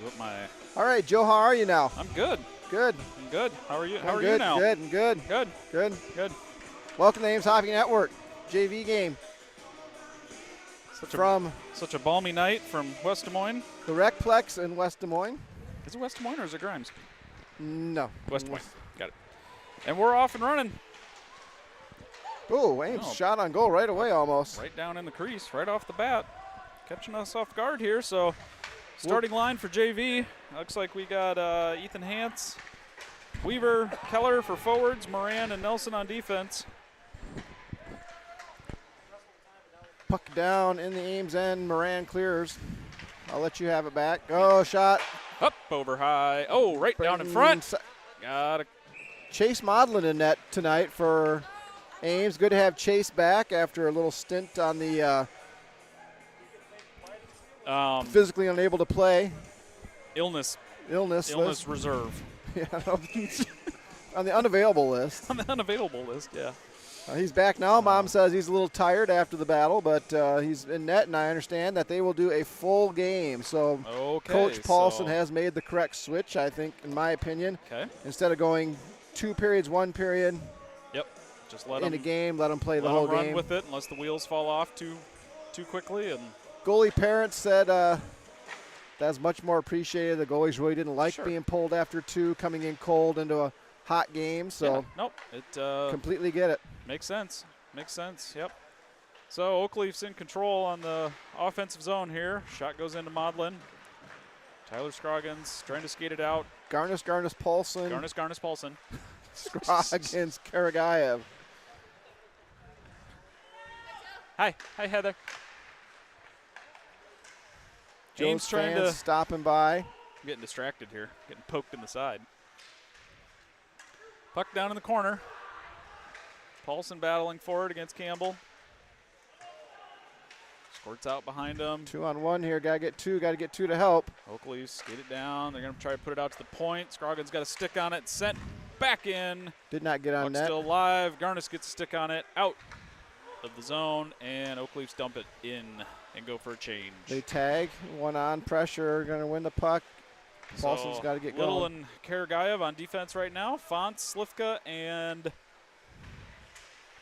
With my. All right, Joe, how are you now? I'm good. Good. I'm good. How are you? How I'm are good, you now? Good and good. Good. Good. Good. Welcome to Ames Hockey Network JV game from such a balmy night from West Des Moines. the Recplex in West Des Moines. Is it West Des Moines or is it Grimes? No. West Des Moines. Got it. And we're off and running. Oh, Ames shot on goal right away almost. Right down in the crease, right off the bat. Catching us off guard here. So starting line for JV. Looks like we got Ethan Hance, Weaver, Keller for forwards, Moran and Nelson on defense. Puck down in the Ames end. Moran clears. I'll let you have it back. Oh, shot. Up over high. Oh, right down in front. Got it. Chase Modlin in net tonight for Ames. Good to have Chase back after a little stint on the physically unable to play. Illness list. reserve. Yeah, on the unavailable list. On the unavailable list, yeah. He's back now. Mom says he's a little tired after the battle, but he's in net, and I understand that they will do a full game. So Coach Paulson has made the correct switch, I think, in my opinion. Okay. Instead of going 2 periods, 1 period. Yep. Just let in them, a game, let them play the whole run game. with it unless the wheels fall off too quickly. And goalie parents said that's much more appreciated. The goalies really didn't like being pulled after 2, coming in cold into a hot game. So yeah, nope, it completely get it. Makes sense. Makes sense. Yep. So Oak Leafs in control on the offensive zone here. Shot goes into Modlin. Tyler Scroggins trying to skate it out. Garnis Paulson. Garnis Paulson. Scroggins Karagayev. Hi Heather. Ames trying to stopping by. I'm getting distracted here. Getting poked in the side. Puck down in the corner. Paulson battling forward against Campbell. Squirts out behind him. 2-on-1 here. Got to get two to help. Oak Leafs skate it down. They're going to try to put it out to the point. Scroggins got a stick on it. Sent back in. Did not get on Puck net. Still live. Garnis gets a stick on it. Out of the zone. And Oak Leafs dump it in and go for a change. They tag. 1 on pressure. Going to win the puck. Paulson's got to get Little going. and Karagayev on defense right now. Fonts, Slivka, and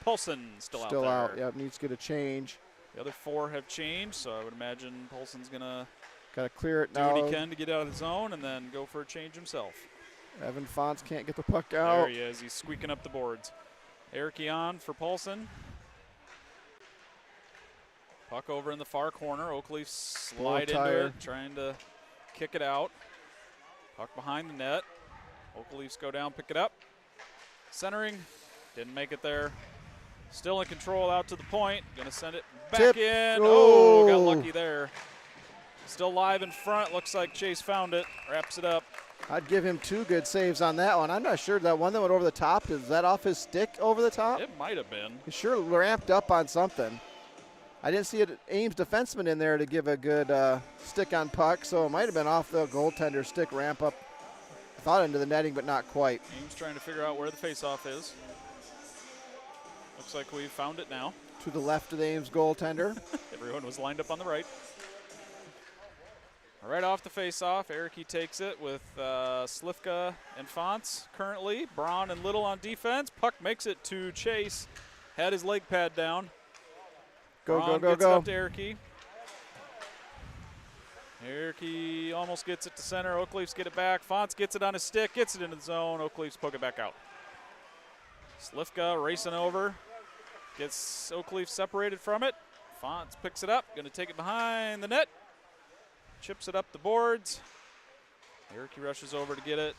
Paulson still out there. Still out. Yep, needs to get a change. The other 4 have changed, so I would imagine Paulson's going to got to clear it do now. what he can to get out of the zone and then go for a change himself. Evan Fonts can't get the puck out. There he is. He's squeaking up the boards. Eric on for Paulson. Puck over in the far corner. Oak Leafs slide into it, trying to kick it out. Puck behind the net. Oak Leafs go down, pick it up. Centering. Didn't make it there. Still in control out to the point. Going to send it back in. Oh, got lucky there. Still live in front. Looks like Chase found it. Wraps it up. I'd give him 2 good saves on that one. I'm not sure. That one that went over the top, is that off his stick over the top? It might have been. He sure ramped up on something. I didn't see an Ames defenseman in there to give a good stick on puck, so it might have been off the goaltender stick ramp up. I thought into the netting, but not quite. Ames trying to figure out where the faceoff is. Looks like we've found it now. To the left of the Ames goaltender. Everyone was lined up on the right. Right off the faceoff, Eric takes it with Slivka and Fonts currently. Braun and Little on defense. Puck makes it to Chase. Had his leg pad down. Go. Gets it up to Eric. Eric almost gets it to center. Oak Leafs get it back. Fonts gets it on his stick, gets it into the zone. Oak Leafs poke it back out. Slivka racing over. Gets Oak Leafs separated from it. Fonts picks it up. Going to take it behind the net. Chips it up the boards. Eric rushes over to get it.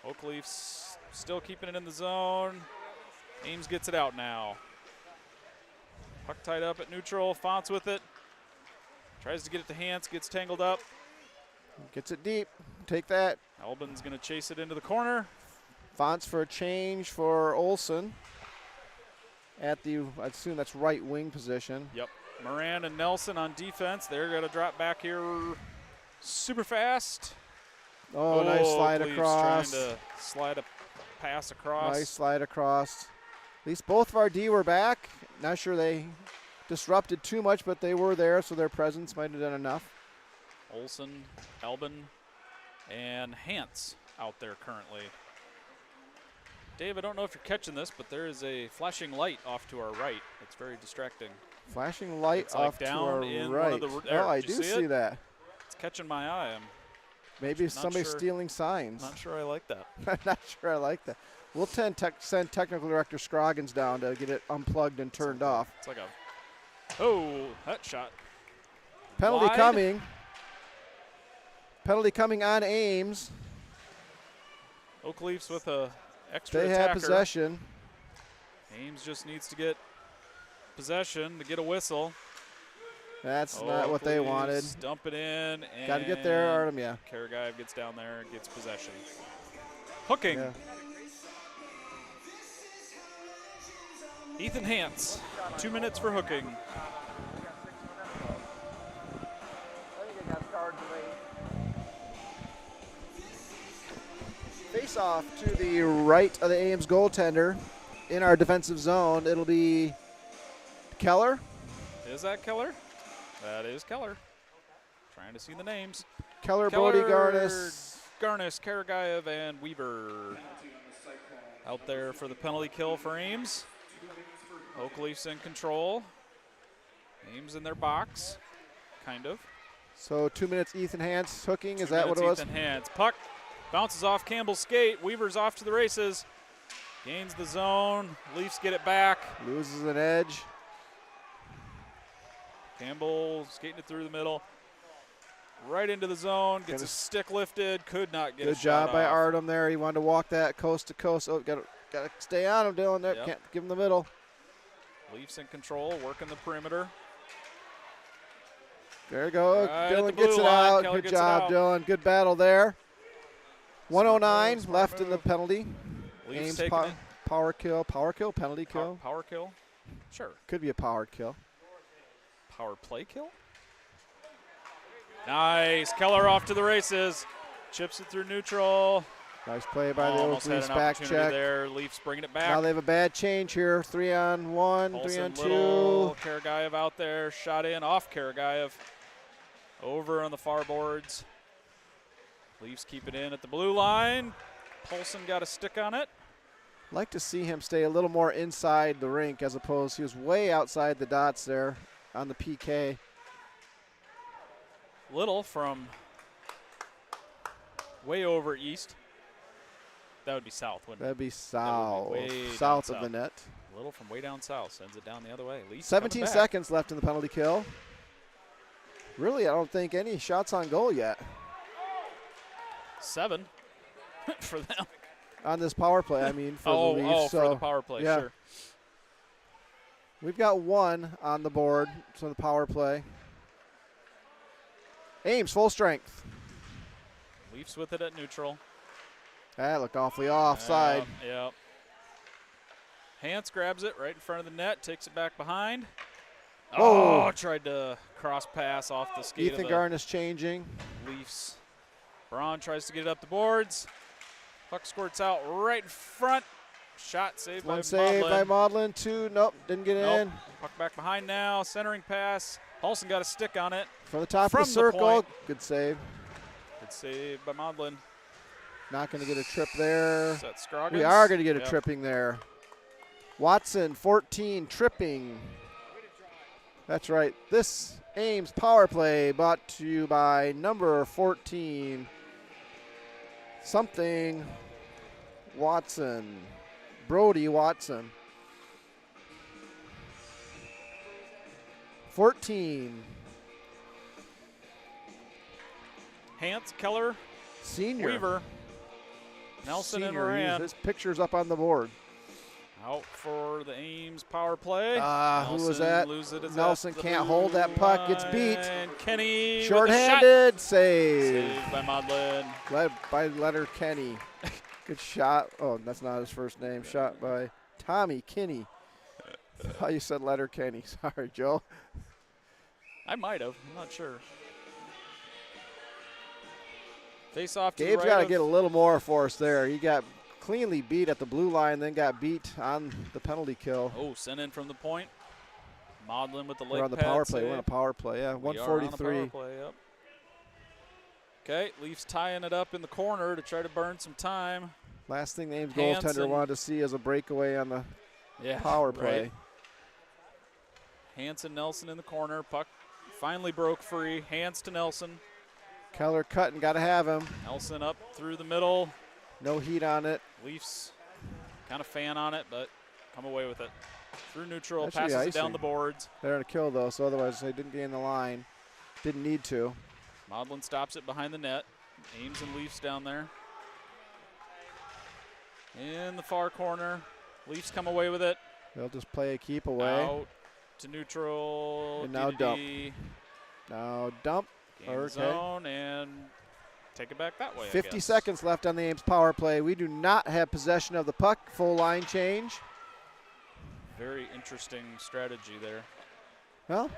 Oak Leafs still keeping it in the zone. Ames gets it out now. Puck tied up at neutral. Fonts with it. Tries to get it to Hance. Gets tangled up. Gets it deep. Take that. Albin's going to chase it into the corner. Fonts for a change for Olsen. At the, I assume that's right wing position. Yep. Moran and Nelson on defense. They're going to drop back here super fast. Oh, nice slide across. Trying to slide a pass across. Nice slide across. At least both of our D were back. Not sure they disrupted too much, but they were there, so their presence might have done enough. Olsen, Albin, and Hance out there currently. Dave, I don't know if you're catching this, but there is a flashing light off to our right. It's very distracting. Flashing light it's off like to our right. Oh, I do see that. It's catching my eye. Maybe somebody's stealing signs. Not sure I like that. I'm not sure I like that. We'll send technical director Scroggins down to get it unplugged and turned off. It's like that shot. Penalty wide. coming. Penalty coming on Ames. Oak Leafs with a extra They attacker. have possession. Ames just needs to get possession to get a whistle. That's not what they wanted. Dump it in. Got to get there, Artem, yeah. Karagayev gets down there and gets possession. Hooking. Yeah. Ethan Hance, 2 minutes for hooking. Face off to the right of the Ames goaltender in our defensive zone. It'll be Keller. Is that Keller? That is Keller. Trying to see the names. Keller, Brody, Garnis. Garnis, Karagayev, and Weaver. Out there for the penalty kill for Ames. Oak Leafs in control. Ames in their box, kind of. So 2 minutes, Ethan Hance hooking. Is that what it was? Ethan Hance. Puck bounces off Campbell's skate. Weaver's off to the races. Gains the zone. Leafs get it back. Loses an edge. Campbell skating it through the middle. Right into the zone. Gets a stick lifted. Could not get a shot. Good job by off. Artem there. He wanted to walk that coast to coast. Oh, got to stay on him, Dylan. There. Yep. Can't give him the middle. Leafs in control, working the perimeter. There you go. Right Dylan gets it out. Keller Good job, Dylan. Good battle there. 109 left in the penalty. Leafs Ames taking it. power kill, penalty kill. Power kill? Sure. Could be a power kill. Power play kill? Nice. Keller off to the races. Chips it through neutral. Nice play by the Oak Almost had Leafs an back opportunity check. there. Leafs bringing it back. Now they have a bad change here. 3-on-1, Olsen 3-on-2. Little, Karagayev out there. Shot in off Karagayev. Over on the far boards. Leafs keep it in at the blue line. Paulson got a stick on it. Like to see him stay a little more inside the rink as opposed. He was way outside the dots there on the PK. Little from way over east. That would be south, wouldn't it? That'd be south. way South down of the net. Little from way down south sends it down the other way. Leafs 17 coming back. seconds left in the penalty kill. Really, I don't think any shots on goal yet 7 for them. on this power play. I mean, for the Leafs. For the power play, yeah. sure. We've got 1 on the board for the power play. Ames, full strength. Leafs with it at neutral. That looked awfully offside. Yep. Hance grabs it right in front of the net, takes it back behind. Whoa. Oh, tried to cross pass off the skate Ethan of Garnis changing. the Leafs. Braun tries to get it up the boards. Puck squirts out right in front. Shot saved by One save Maudlin. by Maudlin. 2, nope, didn't get in. Puck back behind now. Centering pass. Paulson got a stick on it. From the top From of the the circle. point. Good save. Good save by Maudlin. Not going to get a trip there. Is that Scroggins? We are going to get a Yep. tripping there. Watson, 14, tripping. That's right. This Ames power play brought to you by number 14, something Watson. Brody Watson. 14. Hance, Keller, Senior. Weaver, Nelson, and Senior. Moran. His picture's up on the board. Out for the Ames power play. Who was that? Loses it Nelson can't hold that puck. Gets beat. And Kenny Short-handed save. Saved by Maudlin. Led by Letter Kenny. Good shot. Oh, that's not his first name. Shot by Tommy Kinney. Oh, you said Letter Kenny. Sorry, Joe. I might have. I'm not sure. Face off to Gabe's the right got to of- get a little more force there. He got cleanly beat at the blue line, then got beat on the penalty kill. Oh, sent in from the point. Maudlin with the leg We're on the pad power play. save. We're on a power play. Yeah, We are on a 143. power play, yep. Okay, Leafs tying it up in the corner to try to burn some time. Last thing the Ames Hansen. goaltender wanted to see is a breakaway on the power play. Right. Hansen, Nelson in the corner. Puck finally broke free. Hands to Nelson. Keller cutting, got to have him. Nelson up through the middle. No heat on it. Leafs kind of fan on it, but come away with it. Through neutral, That should be passes it down icing. the boards. They're in a kill, though, so otherwise they didn't gain the line. Didn't need to. Maudlin stops it behind the net. Ames and Leafs down there. In the far corner. Leafs come away with it. They'll just play a keep away. Out to neutral. And now dump. Now dump. Game zone and take it back that way. 50 seconds left on the Ames power play. We do not have possession of the puck. Full line change. Very interesting strategy there. Well,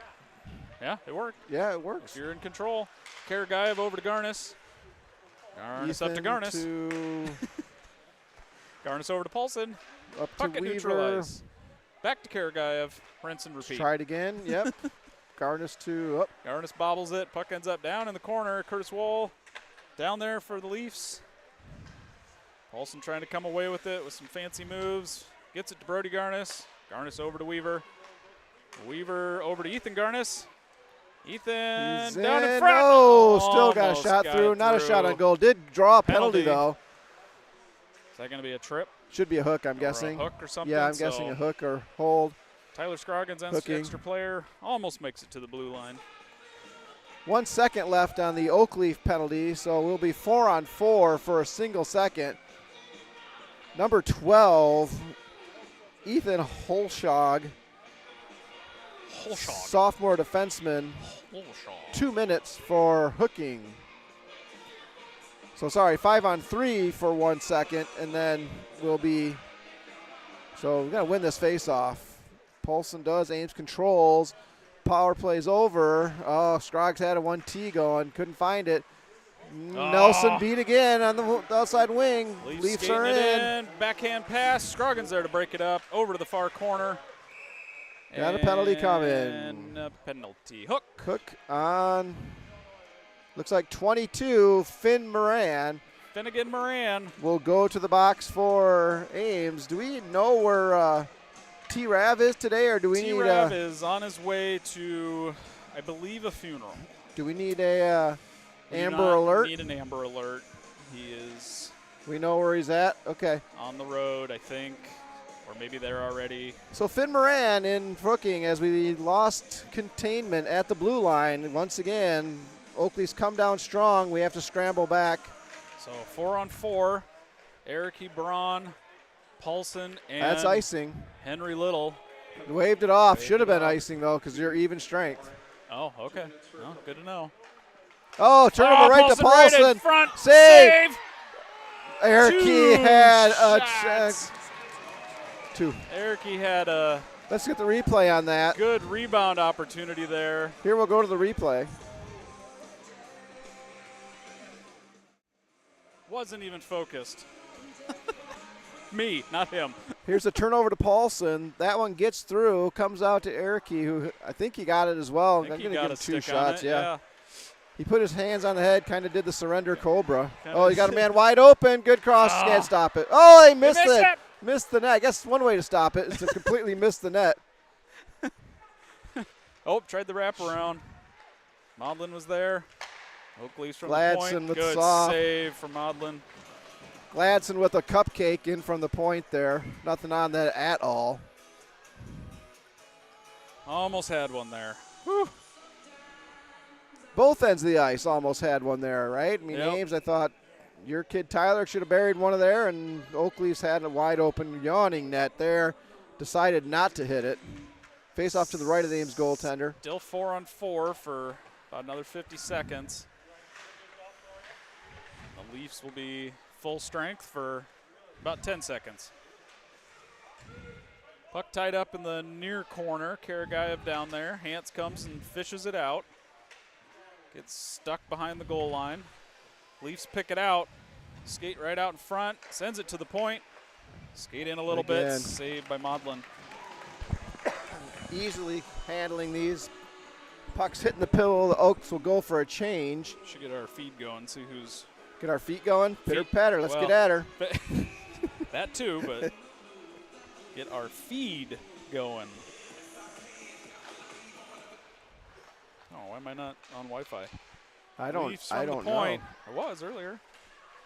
yeah, it worked. Yeah, it works. If you're in control. Karagayev over to Garnis. Garnis up to Garnis. Garnis over to Paulson. Up Puck to at Weaver. neutral ice. Back to Karagayev. Rinse and repeat. Try it again. Yep. Garnis to up. Garnis bobbles it. Puck ends up down in the corner. Curtis Wohl down there for the Leafs. Paulson trying to come away with it with some fancy moves. Gets it to Brody Garnis. Garnis over to Weaver. Weaver over to Ethan Garnis. Ethan He's down in in. front. Oh, still got a Almost shot got through. it Not a shot through. on goal. Did draw a penalty, Penalty. though. Is that going to be a trip? Should be a hook, I'm Or guessing. a hook or something? Yeah, I'm guessing a hook or hold. Tyler Scroggins, Hooking. extra player, almost makes it to the blue line. 1 second left on the Oak Leaf penalty, so we'll be 4-on-4 for a single second. Number 12, Ethan Holshog, sophomore defenseman, 2 minutes for hooking. So sorry, 5-on-3 for 1 second, and then we'll be, so we're going to win this face-off. Paulson does, Ames controls, power plays over. Oh, Scroggs had a 1T going, couldn't find it. Nelson beat again on the outside wing. Leafs are in. Backhand pass, Scroggins there to break it up, over to the far corner. Got a penalty coming. And a penalty. Hook. Hook on, looks like 22, Finn Moran. Finnegan Moran. Will go to the box for Ames. Do we know where T-Rav is today, or do we need T-Rav is on his way to, I believe, a funeral. Do we need a We Amber do not Alert? Need an Amber Alert. He is We know where he's at? Okay. on the road, I think, or maybe they're already. So Finn Moran in hooking as we lost containment at the blue line. Once again, Oak Leafs come down strong. We have to scramble back. So 4-on-4, Eric Ebron, Paulson, and That's icing. Henry Little. Waved it off. Waved Should have it been off. icing, though, because you're even strength. Oh, okay. Well, good to know. Oh, turnover right to Right in Paulson. front. Save. Eric Two had a shots. two. Eric had a Let's get the replay on that. good rebound opportunity there. Here we'll go to the replay. Wasn't even focused. Me, not him. Here's a turnover to Paulson. That one gets through, comes out to Ericky, who I think he got it as well. I think I'm he going to got give him a 2 stick on shots. it, Yeah. He put his hands on the head, kind of did the surrender cobra. Kinda Oh, he got a man wide open. Good cross. Oh. Can't stop it. Oh, he missed missed it. it. Missed the net. I guess one way to stop it is to completely miss the net. Oh, tried the wraparound. Maudlin was there. Oak Leafs from the Gladson point. with Good soft. save for Maudlin. Gladson with a cupcake in from the point there. Nothing on that at all. Almost had one there. Whew. Both ends of the ice almost had one there, right? I mean, Yep. Ames, I thought your kid Tyler should have buried one of there, and Oak Leafs had a wide open, yawning net there. Decided not to hit it. Face off to the right of the Ames goaltender. Still 4-on-4 for about another 50 seconds. The Leafs will be full strength for about 10 seconds. Puck tied up in the near corner. Karagayev down there. Hans comes and fishes it out. Gets stuck behind the goal line. Leafs pick it out. Skate right out in front. Sends it to the point. Skate in a little Again. bit. Saved by Maudlin. Easily handling these Puck's hitting the pillow. The Oaks will go for a change. Should get our feed going, see who's. Get our feet going. Pitter patter. Let's get at her. That too, but get our feed going. Oh, why am I not on Wi-Fi? I don't know. I was earlier.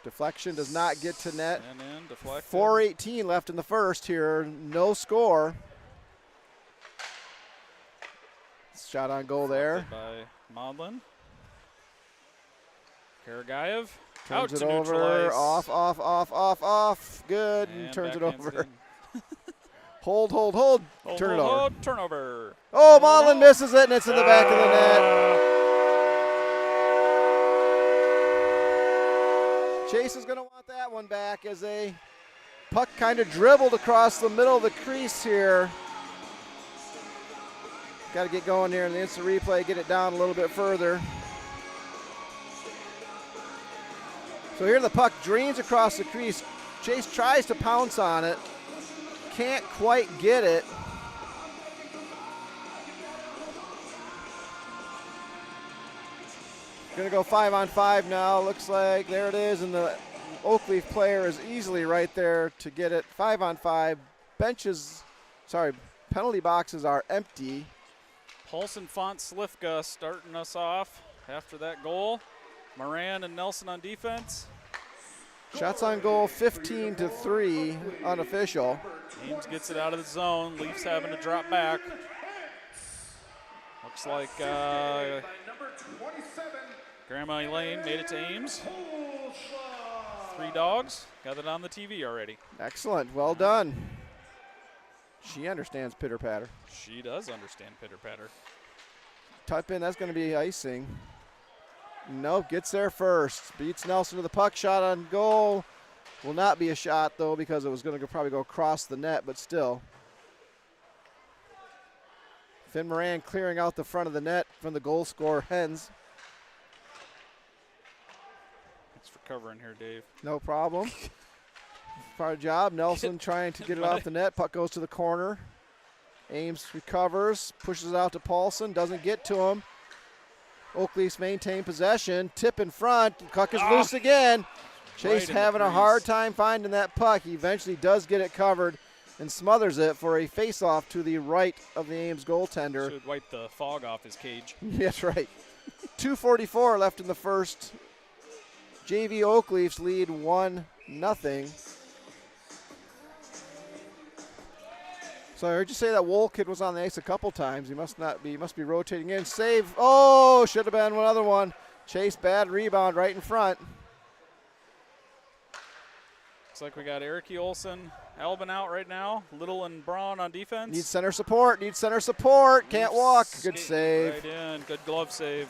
Deflection does not get to net. And in, deflected. 4:18 left in the first here. No score. Shot on goal there. By Modlin. Karagayev. Turns it over. Off. Good. And turns it backhands over. in. Hold. Turn it over. Hold, turnover. Oh, Modlin misses it, and it's in the back of the net. Chase is going to want that one back as a puck kind of dribbled across the middle of the crease here. Got to get going here in the instant replay, get it down a little bit further. So here the puck drains across the crease. Chase tries to pounce on it. Can't quite get it. Gonna go 5-on-5 now. Looks like there it is, and the Oak Leaf player is easily right there to get it. 5-on-5. Penalty boxes are empty. Paulson, Font, Slifka starting us off after that goal. Moran and Nelson on defense. Shots on goal 15-3, unofficial. Ames gets it out of the zone. Leafs having to drop back. Looks like Grandma Elaine made it to Ames. 3 dogs. Got it on the TV already. Excellent. Well done. She understands pitter patter. She does understand pitter patter. Type in, that's going to be icing. Nope, gets there first. Beats Nelson to the puck. Shot on goal. Will not be a shot, though, because it was going to probably go across the net, but still. Finn Moran clearing out the front of the net from the goal scorer, Hens. Thanks for covering here, Dave. No problem. Part of the job. Nelson trying to get it off the net. Puck goes to the corner. Ames recovers, pushes it out to Paulson, doesn't get to him. Oak Leafs maintain possession. Tip in front. Puck is loose again. Chase having a hard time finding that puck. He eventually does get it covered and smothers it for a face-off to the right of the Ames goaltender. Should wipe the fog off his cage. That's right. 2:44 left in the first. JV Oak Leafs lead 1-0. So I heard you say that Wolkid was on the ice a couple times. He must not be. He must be rotating in. Save. Oh, should have been one other one. Chase, bad rebound right in front. Looks like we got Eric Olsen, Albin out right now. Little and Braun on defense. Needs center support. Can't walk. Good save. Right in. Good glove save.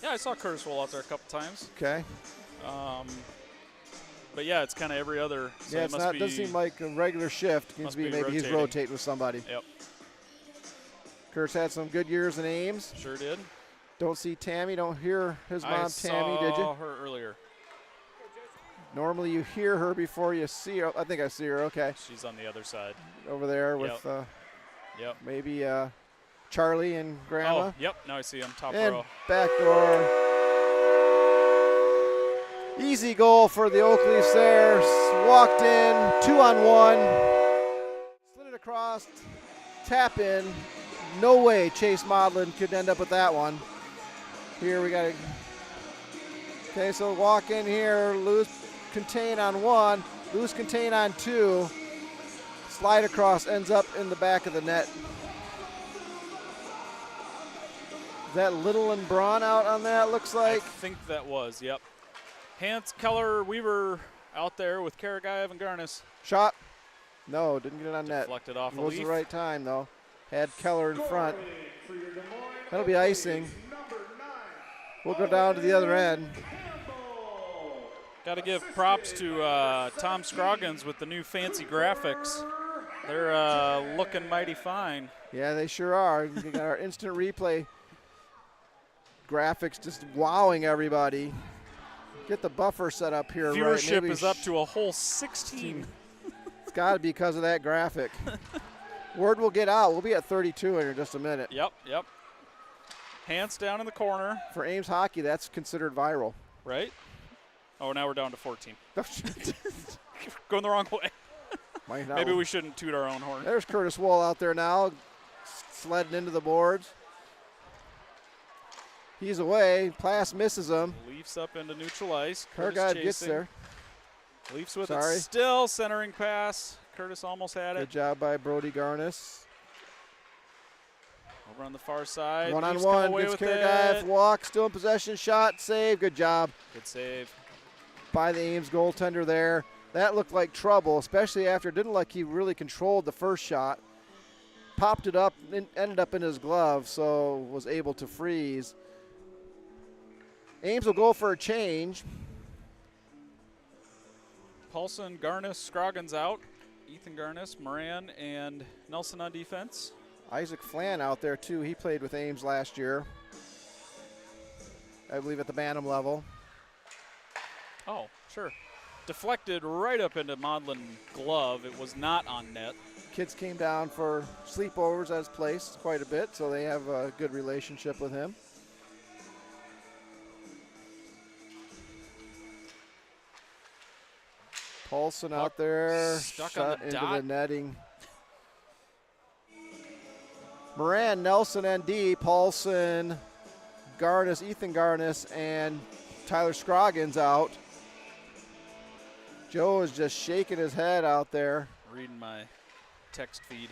Yeah, I saw Curtis roll out there a couple times. Okay. But yeah, it's kind of every other. So yeah, it's not. Doesn't seem like a regular shift. It seems to be maybe he's rotating with somebody. Yep. Kurt's had some good years in Ames. Sure did. Don't see Tammy. Don't hear his mom, Tammy. Did you? I saw her earlier. Normally you hear her before you see her. I think I see her. Okay. She's on the other side. Over there with maybe Charlie and Grandma. Oh, yep. Now I see him. Top and row. Back door. Easy goal for the Oak Leafs there. Walked in, 2-on-1. Slid it across, tap in. No way Chase Modlin could end up with that one. Here we got it. Okay, so walk in here, lose contain on 1, lose contain on 2. Slide across, ends up in the back of the net. Is that Little and Braun out on that, looks like? I think that was, yep. Hans, Keller, Weaver out there with Karagayev and Garnis. Shot. No, didn't get it on net. Deflected off it the was Leaf. the right time, though. Had Keller in front. That'll be icing. We'll go down to the other end. Got to give props to Tom Scroggins with the new fancy graphics. They're looking mighty fine. Yeah, they sure are. We got our instant replay graphics just wowing everybody. Get the buffer set up here. Viewership right. Maybe is up to a whole 16. It's got to be because of that graphic. Word will get out. We'll be at 32 in just a minute. Yep. Hans down in the corner. For Ames hockey, that's considered viral. Right? Oh, now we're down to 14. Going the wrong way. Maybe we shouldn't toot our own horn. There's Curtis Wool out there now, sledding into the boards. He's away. Plass misses him. Leafs up into neutral ice. Kurgad gets there. Leafs with it still. Centering pass. Curtis almost had it. Good job by Brody Garnis. Over on the far side. One-on-one. Gets Kurgad. Walk. Still in possession. Shot. Save. Good job. Good save. By the Ames goaltender there. That looked like trouble, especially after it didn't look like he really controlled the first shot. Popped it up, ended up in his glove, so was able to freeze. Ames will go for a change. Paulson, Garnis, Scroggins out. Ethan Garnis, Moran, and Nelson on defense. Isaac Flan out there, too. He played with Ames last year, I believe at the Bantam level. Oh, sure. Deflected right up into Modlin glove. It was not on net. Kids came down for sleepovers at his place quite a bit, so they have a good relationship with him. Paulson out there, stuck on the into dot. the netting. Moran, Nelson, ND, Paulson, Garnis, Ethan Garnis, and Tyler Scroggins out. Joe is just shaking his head out there. Reading my text feed.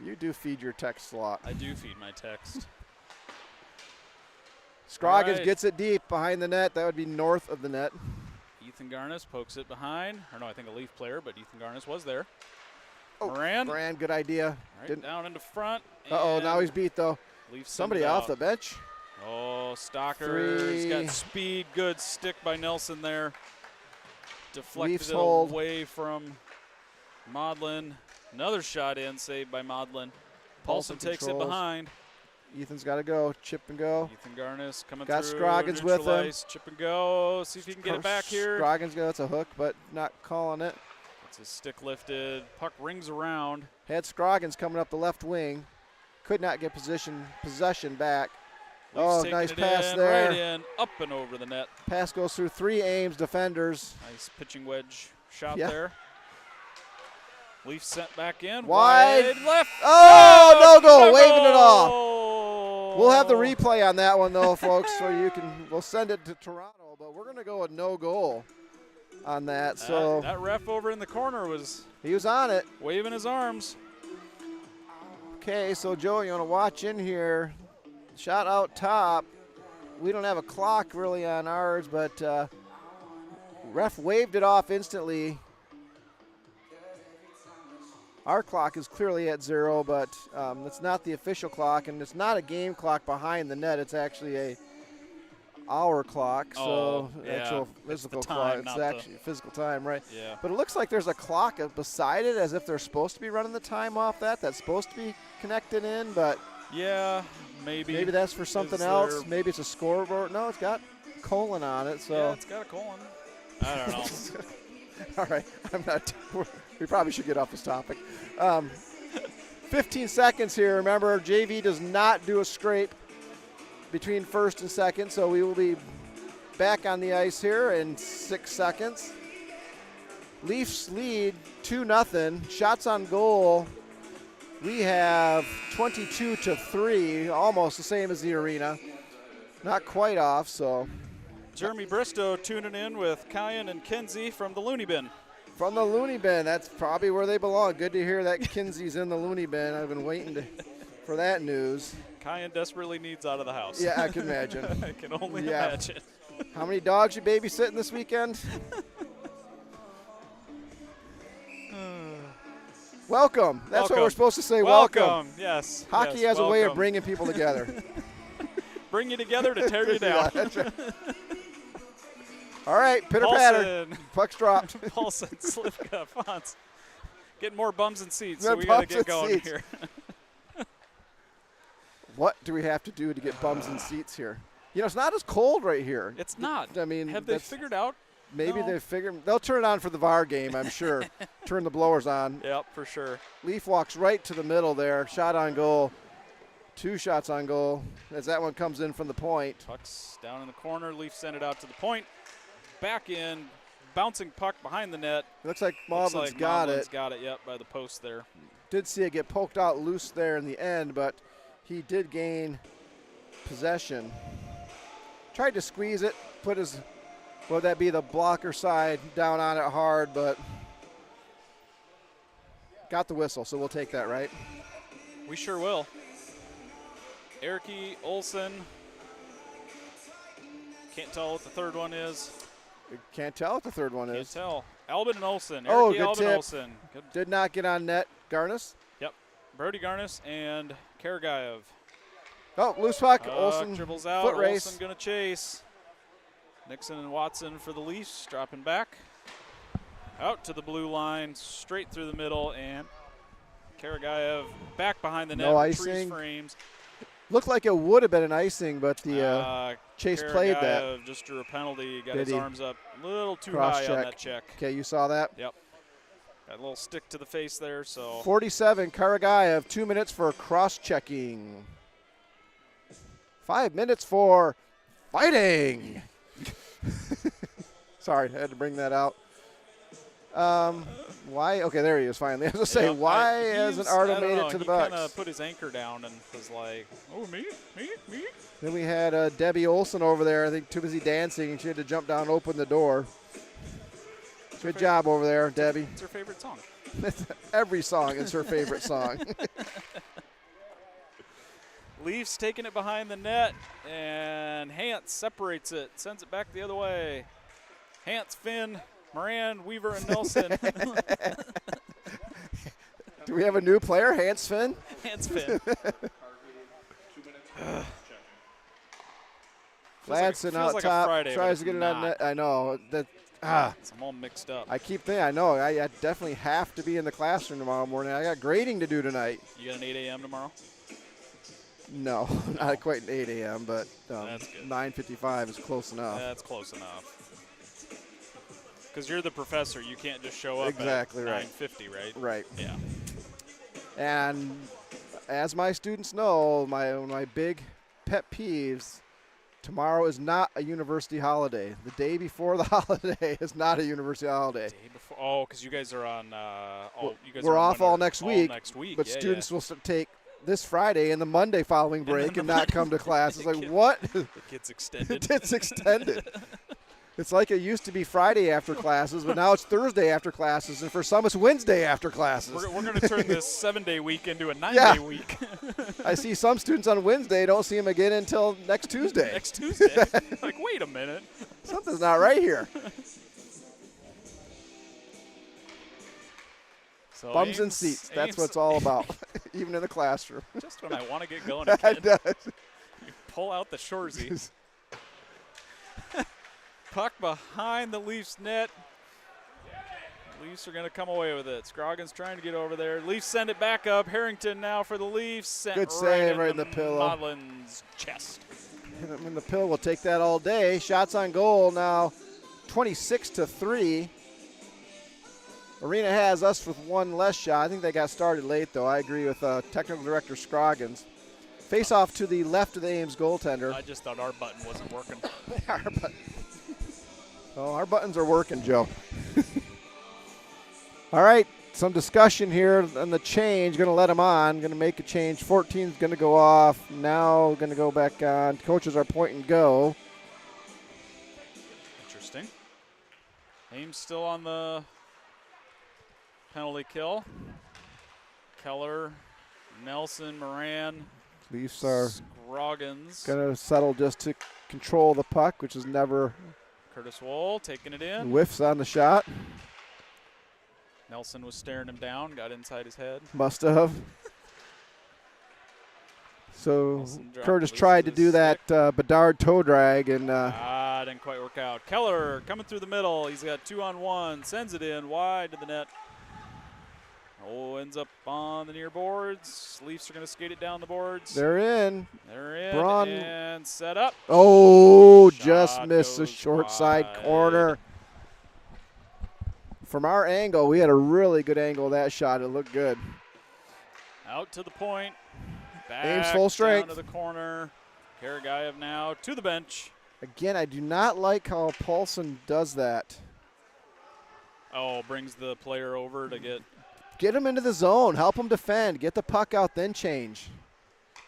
You do feed your text a lot. I do feed my text. Scroggins gets it deep behind the net. That would be north of the net. Ethan Garnis pokes it behind. Or no, I think a Leaf player, but Ethan Garnis was there. Oh, Moran, good idea. Right down into front. Uh-oh, now he's beat, though. Leafs somebody off the bench. Oh, Stalker. He's got speed. Good stick by Nelson there. Deflected Leafs it hold. away from Modlin. Another shot in, saved by Modlin. Paulson takes it behind. Ethan's got to go. Chip and go. Ethan Garnis coming got through. Scroggins with him. Ice. Chip and go. See if he can get it back here. Scroggins that's a hook, but not calling it. It's his stick lifted. Puck rings around. Had Scroggins coming up the left wing. Could not get possession back. Leafs nice it pass in, there. Right in, up and over the net. Pass goes through 3 Ames defenders. Nice pitching wedge shot there. Leafs sent back in. Wide left. Oh, no goal. Waving it off. We'll have the replay on that one, though, folks, so we'll send it to Toronto. But we're going to go with no goal on that. So that ref over in the corner he was on it. Waving his arms. Okay, so Joe, you want to watch in here. Shot out top. We don't have a clock really on ours, but ref waved it off instantly. Our clock is clearly at 0, but it's not the official clock, and it's not a game clock behind the net. It's actually a hour clock, so actual physical clock. It's actually physical time, right? Yeah. But it looks like there's a clock beside it, as if they're supposed to be running the time off that. That's supposed to be connected in, but yeah, maybe. Maybe that's for something else. Maybe it's a scoreboard. No, it's got colon on it. So yeah, it's got a colon. I don't know. All right, we probably should get off this topic. 15 seconds here. Remember, JV does not do a scrape between first and second, so we will be back on the ice here in 6 seconds. Leafs lead 2-0. Shots on goal. We have 22-3, almost the same as the arena. Not quite off, so. Jeremy Bristow tuning in with Kyan and Kinsey from the Looney Bin. From the Looney Bin. That's probably where they belong. Good to hear that Kinsey's in the Looney Bin. I've been waiting for that news. Kyan desperately needs out of the house. Yeah, I can imagine. I can only imagine. How many dogs you babysitting this weekend? Welcome. That's what we're supposed to say. Welcome. Yes. Hockey has a way of bringing people together. Bring you together to tear you down. Yeah, that's right. All right, pitter-patter. Puck's dropped. Paulson, Slivka, Fonts. Getting more bums and seats, so we got to get going here. What do we have to do to get bums and seats here? You know, it's not as cold right here. It's not. I mean, have they figured out Maybe No. they figure they'll turn it on for the VAR game, I'm sure. Turn the blowers on. Yep, for sure. Leaf walks right to the middle there. Shot on goal. 2 shots on goal as that one comes in from the point. Puck's down in the corner. Leafs send it out to the point. Back in. Bouncing puck behind the net. It looks like Maudlin's Looks like got Maudlin's it. got it, yep, by the post there. Did see it get poked out loose there in the end, but he did gain possession. Tried to squeeze it, put his, would that be the blocker side, down on it hard, but got the whistle, so we'll take that, right? We sure will. Erke, Olsen. Can't tell what the third one is. Can't tell what the third one Can't is. tell. Albin and Olsen. Oh, Erke, good Albin, tip. Olsen. Good. Did not get on net. Garnis. Yep. Brody Garnis and Karagayev. Oh, loose puck. Olsen dribbles out. foot race. Olsen gonna chase. Nixon and Watson for the Leafs, dropping back. Out to the blue line, straight through the middle, and Karagayev back behind the net. No Retrieves icing. frames. Looked like it would have been an icing, but the Chase played that. Karagayev just drew a penalty. Got Did his he? arms up a little too Cross high check. on that check. Okay, you saw that? Yep. Got a little stick to the face there, so. 47, Karagayev, 2 minutes for cross-checking. 5 minutes for fighting. Sorry, I had to bring that out. Why? Okay, there he is finally. I was going to say, Yep, why hasn't Ardo made it to the Bucks? He kind of put his anchor down and was like, oh, me. Then we had Debbie Olsen over there, I think too busy dancing, and she had to jump down and open the door. Good job over there, Debbie. It's her favorite song. Every song is her favorite song. Leafs taking it behind the net, and Hance separates it, sends it back the other way. Hance, Finn, Moran, Weaver, and Nelson. Do we have a new player, Hans Finn? Hance, Finn. Ladson out like top, Friday, tries to get it on net. I know. I'm all mixed up. I keep thinking, I know, I definitely have to be in the classroom tomorrow morning. I got grading to do tonight. You got an 8 a.m. tomorrow? No, not quite an 8 a.m., but That's good. 9:55 is close enough. That's close enough. Because you're the professor, you can't just show up Exactly at right. 9:50, right? Right. Yeah. And as my students know, my big pet peeves, tomorrow is not a university holiday. The day before the holiday is not a university holiday. Day before. Oh, because you guys are on. You guys We're are on off all winter- next week. But yeah, students will take this Friday and the Monday following break and not come to class. It's like, what? It gets extended. It's extended. It's like it used to be Friday after classes, but now it's Thursday after classes, and for some it's Wednesday after classes. We're going to turn this 7-day week into a 9-day week. I see some students on Wednesday, don't see them again until next Tuesday. Next Tuesday. Like, wait a minute. Something's not right here. So Bums and Ames- seats, that's Ames- what it's all about, even in the classroom. Just when I want to get going It again, does. you pull out the Shorzy. Puck behind the Leafs net. Leafs are going to come away with it. Scroggins trying to get over there. Leafs send it back up. Harrington now for the Leafs. Sent Good save right in the pillow. Maudlin's chest. And the pill will take that all day. Shots on goal now 26-3. Arena has us with one less shot. I think they got started late, though. I agree with Technical Director Scroggins. Face off to the left of the Ames goaltender. I just thought our button wasn't working. Our buttons are working, Joe. All right, some discussion here on the change. Going to let them on. Going to make a change. 14 is going to go off. Now going to go back on. Coaches are point and go. Interesting. Ames still on the penalty kill. Keller, Nelson, Moran, Leafs are Scroggins. going to settle just to control the puck, which is never Curtis Wohl taking it in. whiffs on the shot. Nelson was staring him down, got inside his head. Must have. So Nelson dropped Curtis loose tried to his do that Bedard toe drag, and didn't quite work out. Keller coming through the middle. He's got 2-on-1. Sends it in wide to the net. Oh, ends up on the near boards. Leafs are going to skate it down the boards. they're in. They're in Braun. and set up. Oh, Shot just missed the goes short side wide. corner. From our angle, we had a really good angle of that shot. It looked good. Out to the point. Back Ames full strength. down to the corner. Karagayev now to the bench. Again, I do not like how Paulson does that. Oh, brings the player over to Get him into the zone. Help him defend. Get the puck out, then change.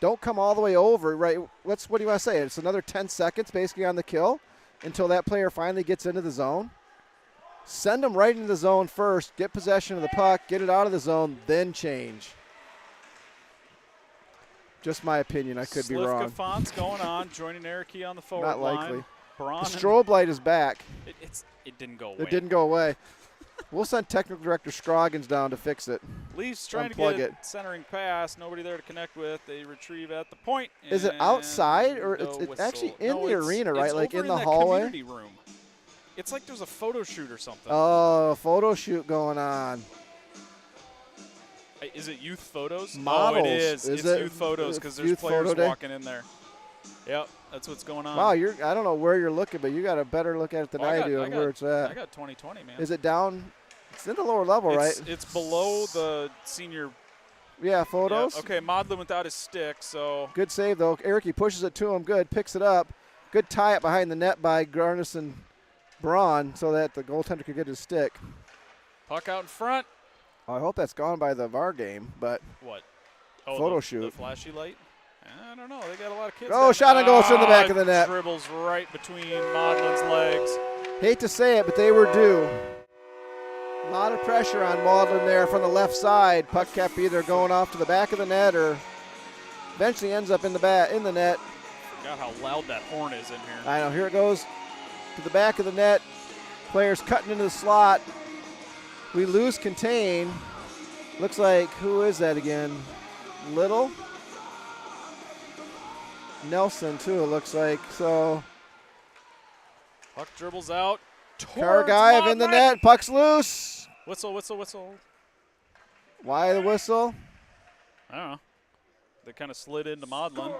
Don't come all the way over. Right? What do you want to say? It's another 10 seconds basically on the kill until that player finally gets into the zone. Send him right into the zone first. Get possession of the puck. Get it out of the zone, then change. Just my opinion. I could be wrong. Fonts going on, joining Eric on the forward Not likely. line. Braun The strobe light is back. It didn't go away. It didn't go away. We'll send technical director Scroggins down to fix it. Leafs trying Unplug to get it. Centering pass. Nobody there to connect with. They retrieve at the point. Is it outside or it's actually in the arena, right? Like in the hallway? Community room. It's like there's a photo shoot or something. Oh, photo shoot going on. Is it youth photos? Models. Oh, it is. It's youth photos because there's players walking in there. Yep, that's what's going on. Wow, I don't know where you're looking, but you got a better look at it than I do and where it's at. I got 2020, man. Is it down? It's in the lower level, right? It's below the senior. Yeah, photos. Yeah, okay, Maudlin without his stick, so. Good save, though. Eric pushes it to him. Good. Picks it up. Good tie-up behind the net by Garnis and Braun so that the goaltender could get his stick. Puck out in front. I hope that's gone by the VAR game, but. What? Oh, photo shoot. The flashy light? I don't know. They got a lot of kids. Oh, shot on goal in the back of the net. Dribbles right between Maudlin's legs. Hate to say it, but they were due. A lot of pressure on Maudlin there from the left side. Puck kept either going off to the back of the net or eventually ends up in the net. Forgot how loud that horn is in here. I know. Here it goes to the back of the net. Players cutting into the slot. We lose contain. Looks like, who is that again? Little? Nelson, too, it looks like. So. Puck dribbles out. Karagayev in the net. Puck's loose. Whistle, whistle, whistle. Why the whistle? I don't know. They kind of slid into Maudlin.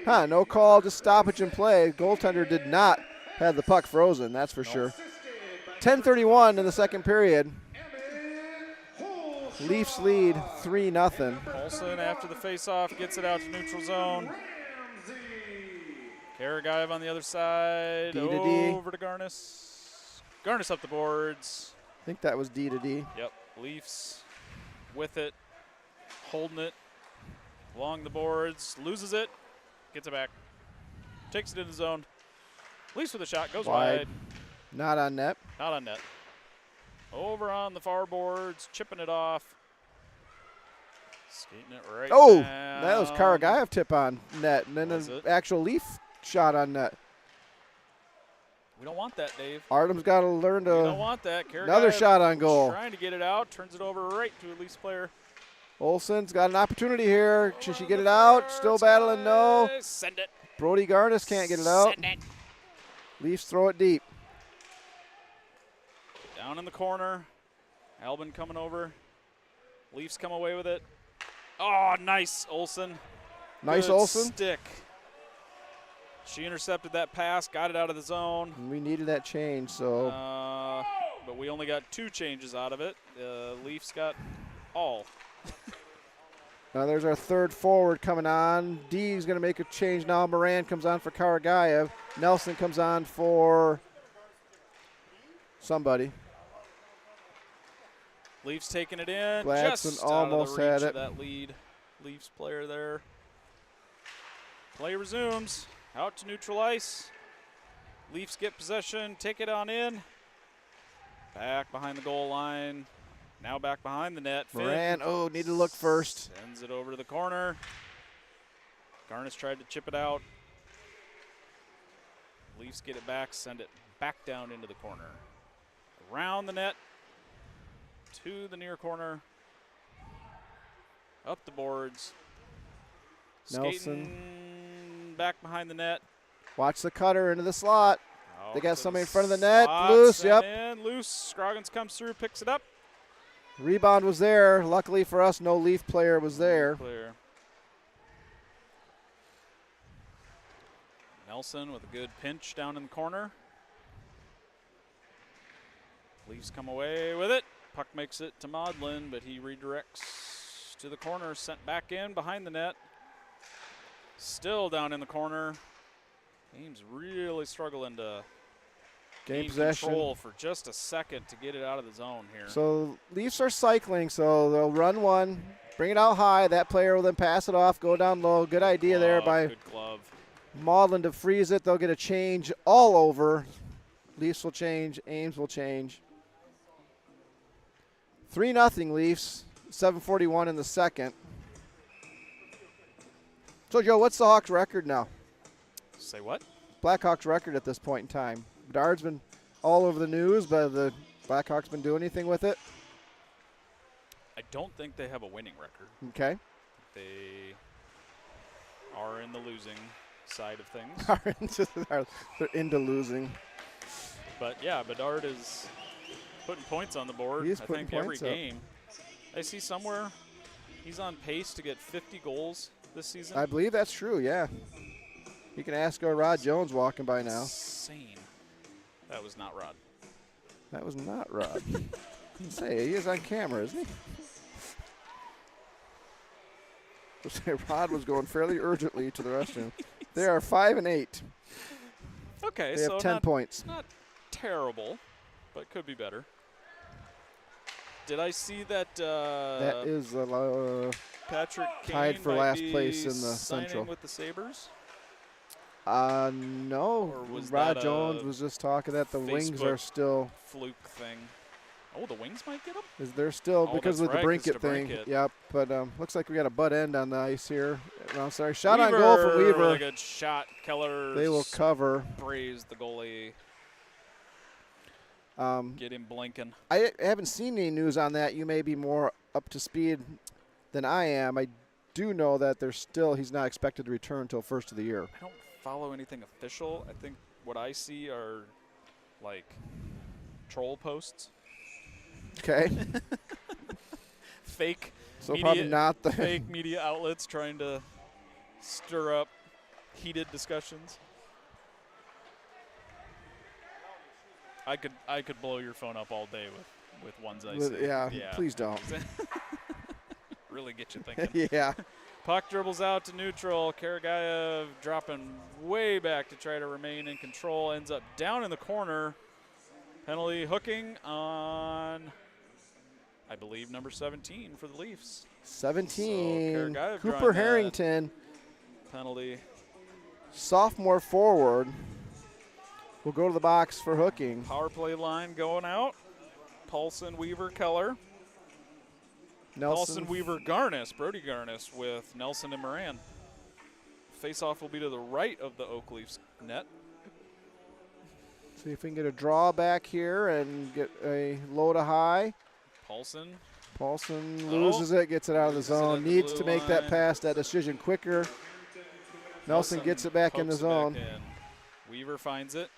No call, just stoppage and play. Goaltender did not have the puck frozen, that's for sure. 10:31 in the second period. Leafs lead 3-0. Olsen after the faceoff gets it out to neutral zone. Karagayev on the other side. Over to Garnis. Garnis up the boards. I think that was D to D. Yep. Leafs with it. Holding it. Along the boards. Loses it. Gets it back. Takes it in the zone. Leafs with a shot. Goes wide. Not on net. Not on net. Over on the far boards. Chipping it off. Skating it right down. That was Karagayev tip on net. And then an actual Leaf shot on net. We don't want that, Dave. Artem's got to learn to. We don't want that. Another shot on goal. Trying to get it out. Turns it over right to a Leafs player. Olsen's got an opportunity here. Should she get it out? Still battling, no. Send it. Brody Garnis can't get it out. Send it. Leafs throw it deep. Down in the corner. Albin coming over. Leafs come away with it. Oh, nice, Olsen. Nice Good Olsen. Stick. She intercepted that pass, got it out of the zone. We needed that change, so. But we only got 2 changes out of it. Leafs got all. Now there's our third forward coming on. D's going to make a change now. Moran comes on for Karagayev. Nelson comes on for somebody. Leafs taking it in. Gladson just almost out of the reach had it. of that lead. Leafs player there. Play resumes. Out to neutral ice. Leafs get possession. Take it on in. Back behind the goal line. Now back behind the net. Moran, need to look first. Sends it over to the corner. Garnis tried to chip it out. Leafs get it back, send it back down into the corner. Around the net. To the near corner. Up the boards. Nelson. Skating back behind the net. Watch the cutter into the slot. Oh, They got to somebody the in front of the net. slot, Loose, sent yep. in, loose. Scroggins comes through, picks it up. Rebound was there. Luckily for us, no Leaf player was there. Clear. Nelson with a good pinch down in the corner. Leafs come away with it. Puck makes it to Maudlin, but he redirects to the corner, sent back in behind the net. Still down in the corner. Ames really struggling to gain control for just a second to get it out of the zone here. So Leafs are cycling, so they'll run one, bring it out high. That player will then pass it off, go down low. Good idea there by good glove. Maudlin to freeze it. They'll get a change all over. Leafs will change. Ames will change. 3-0 Leafs. 7:41 in the second. So, Joe, what's the Hawks' record now? Say what? Blackhawks' record at this point in time. Bedard's been all over the news, but the Blackhawks been doing anything with it? I don't think they have a winning record. Okay. They are in the losing side of things. They're into losing. But, yeah, Bedard is putting points on the board. He's I putting think every points up. game. I see somewhere he's on pace to get 50 goals this season. I believe that's true, yeah. You can ask our Rod Jones walking by now. Insane. That was not Rod. That was not Rod. Say, he is on camera, isn't he? Rod was going fairly urgently to the restroom. They are 5-8. Okay, they have 10 points. Not terrible, but could be better. Did I see that? That is Patrick Kane tied for last place in the signing Central with the Sabres. No. Or was Rod that Jones was just talking that the Wings are still fluke thing. Oh, the Wings might get them? They're still because that's of the right, 'cause Brinkett to thing. Brinkett. Yep, but looks like we got a butt end on the ice here. No, sorry. Shot Weaver, on goal for Weaver. Really good shot. Keller. They will cover. Braze the goalie. Get him blinking. I haven't seen any news on that. You may be more up to speed than I am. I do know that he's not expected to return until first of the year. I don't follow anything official. I think what I see are like troll posts. Okay. Fake. So media, probably not the fake media outlets trying to stir up heated discussions. I could blow your phone up all day with ones I see. Yeah, please don't. Really get you thinking. Yeah. Puck dribbles out to neutral. Karagayev dropping way back to try to remain in control. Ends up down in the corner. Penalty hooking on, I believe, number 17 for the Leafs. 17. So Cooper Harrington. Penalty. Sophomore forward. Will go to the box for hooking. Power play line going out. Paulson, Weaver, Keller. Nelson, Weaver, Garnis, Brody Garnis with Nelson and Moran. Face-off will be to the right of the Oak Leafs net. See if we can get a draw back here and get a low to high. Paulson loses it, gets it out of the zone. Needs to make that pass, that decision quicker. Nelson gets it back in the zone. Weaver finds it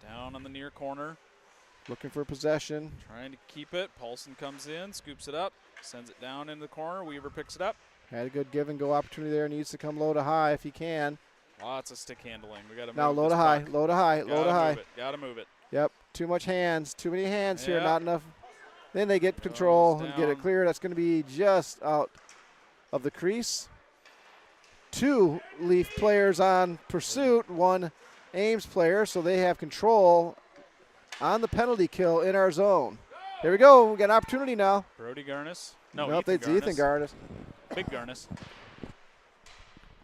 down on the near corner. Looking for possession. Trying to keep it. Paulson comes in, scoops it up, sends it down in the corner. Weaver picks it up. Had a good give and go opportunity there. Needs to come low to high if he can. Lots of stick handling. We got to now move low to high, low to high, low to high. Got to move it. Yep. Too much hands. Too many hands here. Not enough. Then they get control and get it clear. That's going to be just out of the crease. 2 Leaf players on pursuit. 1 Ames player, so they have control on the penalty kill in our zone. Here we go. We got an opportunity now. Brody Garnis. No, nope, it's Ethan Garnis. Big Garnis.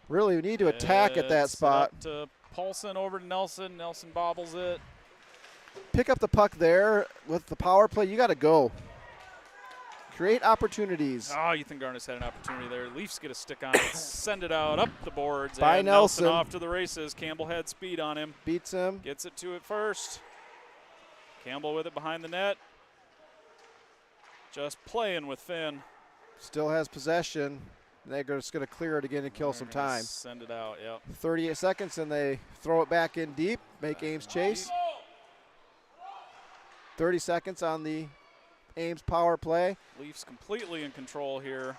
Really, we need to attack at that spot. Up to Paulson over to Nelson. Nelson bobbles it. Pick up the puck there with the power play. You got to go. Create opportunities. Oh, Ethan Garnis had an opportunity there. Leafs get a stick on it. Send it out up the boards. By and Nelson. Off to the races. Campbell had speed on him. Beats him. Gets it to it first. Campbell with it behind the net. Just playing with Finn. Still has possession. They're just going to clear it again and kill some time. Send it out, yep. 38 seconds, and they throw it back in deep. Make Ames chase. 30 seconds on the Ames power play. Leafs completely in control here.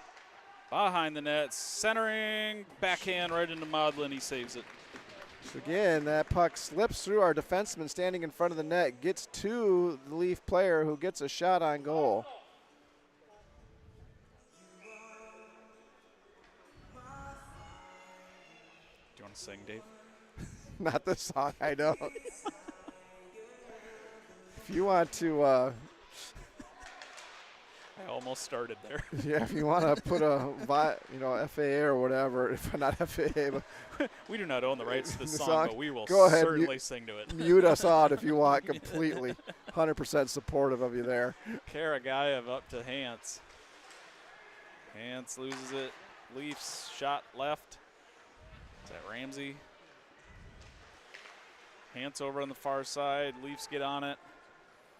Behind the net, centering, backhand right into Maudlin. He saves it. So again, that puck slips through our defenseman standing in front of the net, gets to the Leaf player who gets a shot on goal. Do you want to sing, Dave? Not the song, I don't. If you want to, I almost started there. yeah, if you want to put a, FAA or whatever, if not FAA, but We do not own the rights to the this song, song, but we will go ahead, certainly sing to it. mute us out if you want completely. 100% supportive of you there. Karagayev up to Hans. Hans loses it. Leafs shot left. Is that Ramsey? Hans over on the far side. Leafs get on it.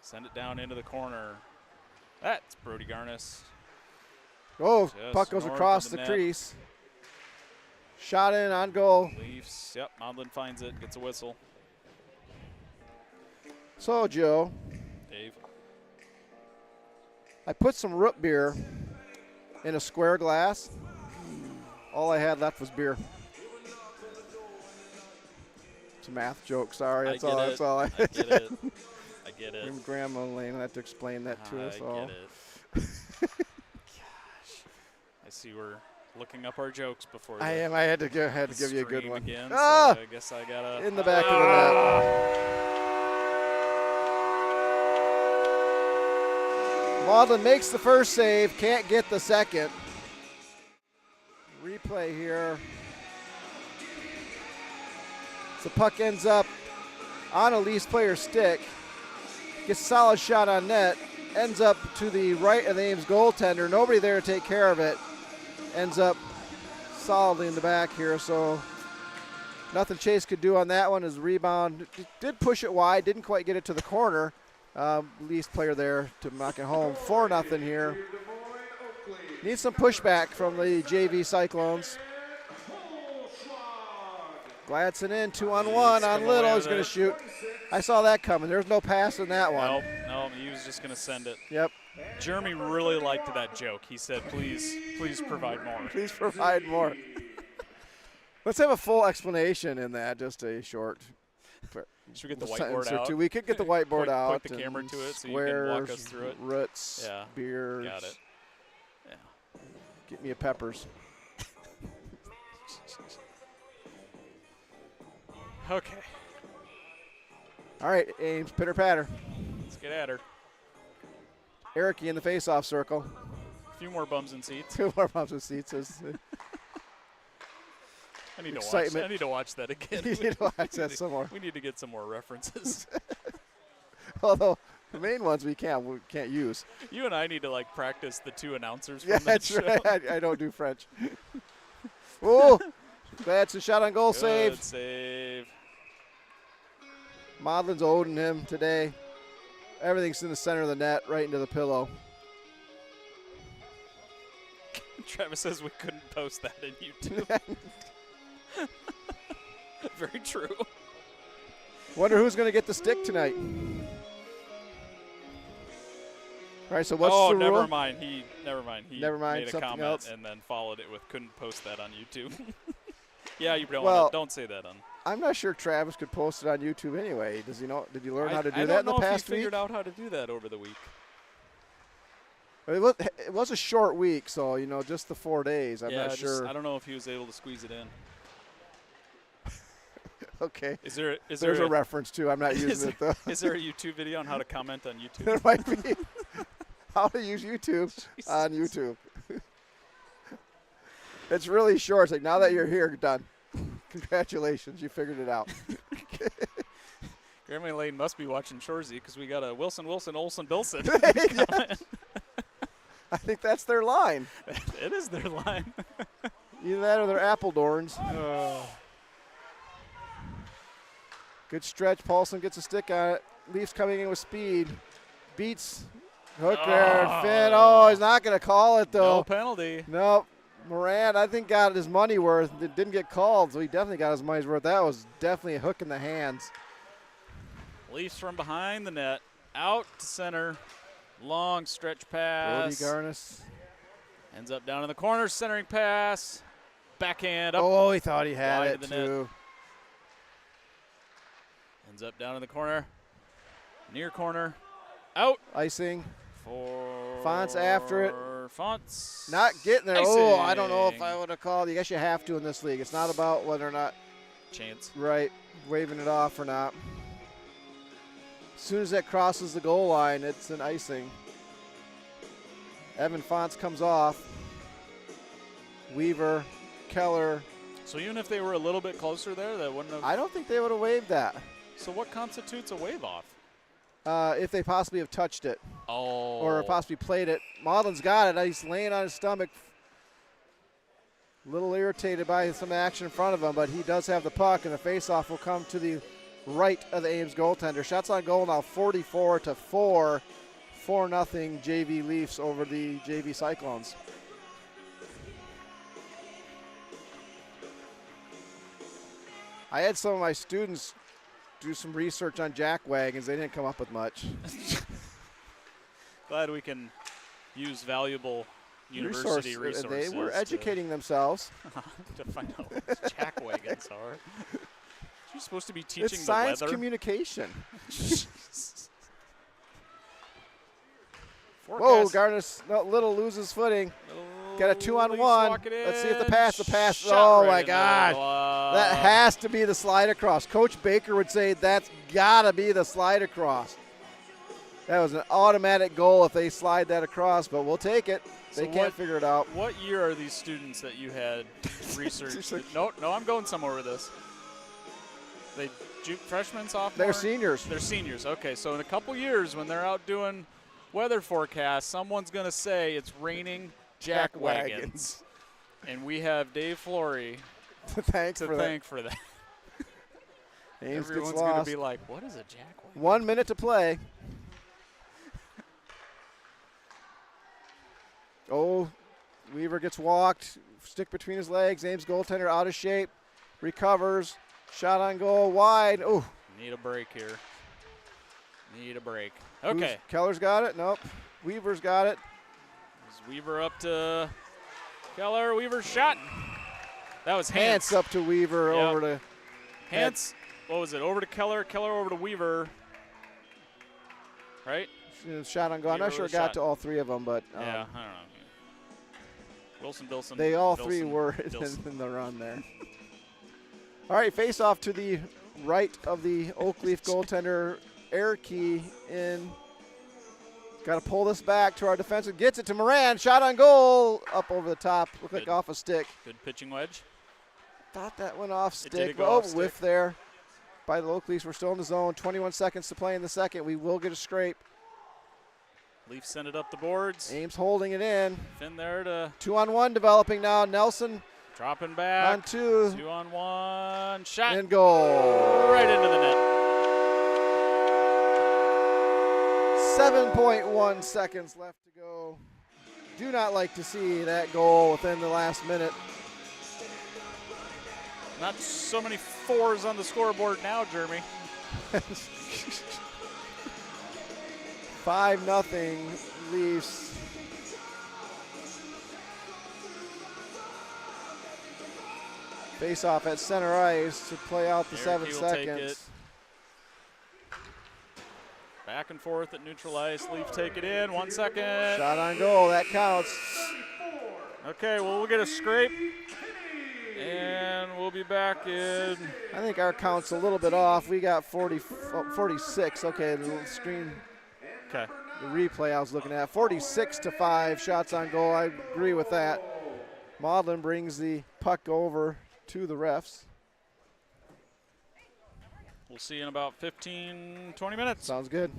Send it down into the corner. That's Brody Garnis. Oh, Just puck goes north across of the net. crease. Shot in on goal. Leafs, yep, Modlin finds it, gets a whistle. So, Joe, Dave. I put some root beer in a square glass. All I had left was beer. It's a math joke, sorry. That's all. That's all I get it. I get it. Grandma Lane had to explain that to us all. I get it. Gosh. I see we're looking up our jokes before I am. I had to give you a good stream one. Again, Ah! so I guess I gotta. In the back of the net. Maudlin makes the first save, can't get the second. Replay here. The puck ends up on a Leafs player's stick. Gets a solid shot on net. Ends up to the right of the Ames goaltender. Nobody there to take care of it. Ends up solidly in the back here. So nothing Chase could do on that one. His rebound did push it wide. Didn't quite get it to the corner. Leafs player there to knock it home. 4-0 here. Needs some pushback from the JV Cyclones. Gladson in, 2-on-1 on Little. He's going to shoot. I saw that coming. There's no pass in that one. Nope, he was just going to send it. Yep. Jeremy really liked that joke. He said, please provide more. Please provide more. Let's have a full explanation in that, just a short. Should we get the whiteboard out? We could get the whiteboard out. Point the camera to it so you squares, can walk us through it. Roots, beers. Got it. Yeah. Get me a Peppers. Okay. All right, Ames, pitter patter. Let's get at her. Eric in the face-off circle. A few more bums and seats. Two more bumps and seats. I need to watch that again. You need to watch that some more. We need to get some more references. Although the main ones we can't use. You and I need to practice the two announcers from Yeah, that that's show. right. I don't do French. Oh, that's a shot on goal. Good save. Save. Modlin's owing him today. Everything's in the center of the net, right into the pillow. Travis says we couldn't post that in YouTube. Very true. Wonder who's going to get the stick tonight. All right, so what's the rule? never mind. He made a comment else. and then followed it with couldn't post that on YouTube. Yeah, you don't say that on. I'm not sure Travis could post it on YouTube anyway. Does he know? Did you learn how to do I that in don't the know past if he figured out how to do that over the week. It was a short week, so just the 4 days. I'm not sure. I don't know if he was able to squeeze it in. Okay. There's a reference too. I'm not using it though. Is there a YouTube video on how to comment on YouTube? There might be. How to use YouTube on YouTube. It's really short. It's like, now that you're here, done. Congratulations, you figured it out. Grandma Lane must be watching Shorzy because we got a Wilson, Olsen, Bilson. I think that's their line. It is their line. Either that or their Appledorns. Good stretch. Paulson gets a stick on it. Leafs coming in with speed. Beats Hooker and Finn. Oh, he's not going to call it, though. No penalty. Nope. Moran, I think, got his money worth. It didn't get called, so he definitely got his money's worth. That was definitely a hook in the hands. Leafs from behind the net. Out to center. Long stretch pass. Brody Garnis. Ends up down in the corner. Centering pass. Backhand up. Oh, he thought he had wide it, of the net. too. Ends up down in the corner. Near corner. Out. Icing. For Fonts after it. Fonts. Not getting there. Icing. Oh, I don't know if I would have called. I guess you have to in this league. It's not about whether or not. Chance. Right. Waving it off or not. As soon as that crosses the goal line, it's an icing. Evan Fonts comes off. Weaver, Keller. So even if they were a little bit closer there, that wouldn't have. I don't think they would have waved that. So what constitutes a wave off? If they possibly have touched it. Oh. Or possibly played it. Maudlin's got it. He's laying on his stomach. A little irritated by some action in front of him, but he does have the puck, and the faceoff will come to the right of the Ames goaltender. Shots on goal now 44-4. 4-0 JV Leafs over the JV Cyclones. I had some of my students do some research on jack wagons. They didn't come up with much. Glad we can use valuable university resources. They were educating themselves. To find out what jack wagons are. You're supposed to be teaching It's science the weather. communication. Forecast. Whoa, Gardner Little loses footing. Got a 2-on-1. Let's see if the pass. Shot Oh, right my into the God. glove. That has to be the slide across. Coach Baker would say that's got to be the slide across. That was an automatic goal if they slide that across, but we'll take it. They can't figure it out. What year are these students that you had researched? No, I'm going somewhere with this. They freshmen, sophomore? They're seniors. They're seniors. Okay, so in a couple years when they're out doing weather forecasts, someone's going to say it's raining jack wagons. And we have Dave Flory to thank for that. Ames Everyone's gets going to lost. be like, what is a jack wagon? 1 minute to play. Oh, Weaver gets walked. Stick between his legs. Ames goaltender out of shape. Recovers. Shot on goal. Wide. Oh. Need a break here. Need a break. Okay. Keller's got it. Nope. Weaver's got it. Is Weaver up to Keller. Weaver's shot. That was Hans Hans. up to Weaver. Yep. Over to Hans. What was it? Over to Keller. Keller over to Weaver. Right? Shot on goal. I'm not sure it got to all three of them, but yeah, I don't know. Wilson. They all three were in the run there. All right, face off to the right of the Oak Leaf goaltender, Air Key in. Got to pull this back to our defensive. Gets it to Moran. Shot on goal. Up over the top. Looked like off a stick. Good pitching wedge. Thought that went off stick. It did go off stick. Whiff there by the Oak Leafs. We're still in the zone. 21 seconds to play in the second. We will get a scrape. Leafs send it up the boards. Ames holding it in. Finn there to 2-on-1 developing now. Nelson dropping back. on 2. 2-on-1. Shot. And goal. Right into the net. 7.1 seconds left to go. Do not like to see that goal within the last minute. Not so many 4s on the scoreboard now, Jeremy. 5-0 Leafs. Face off at center ice to play out the 7 seconds. Back and forth at neutral ice. Leaf take it in. 1 second. Shot on goal. That counts. Okay, well, we'll get a scrape. And we'll be back in. I think our count's a little bit off. We got 46. Okay, the screen. Okay. The replay I was looking at. 46-5 shots on goal. I agree with that. Maudlin brings the puck over to the refs. We'll see you in about 15, 20 minutes. Sounds good.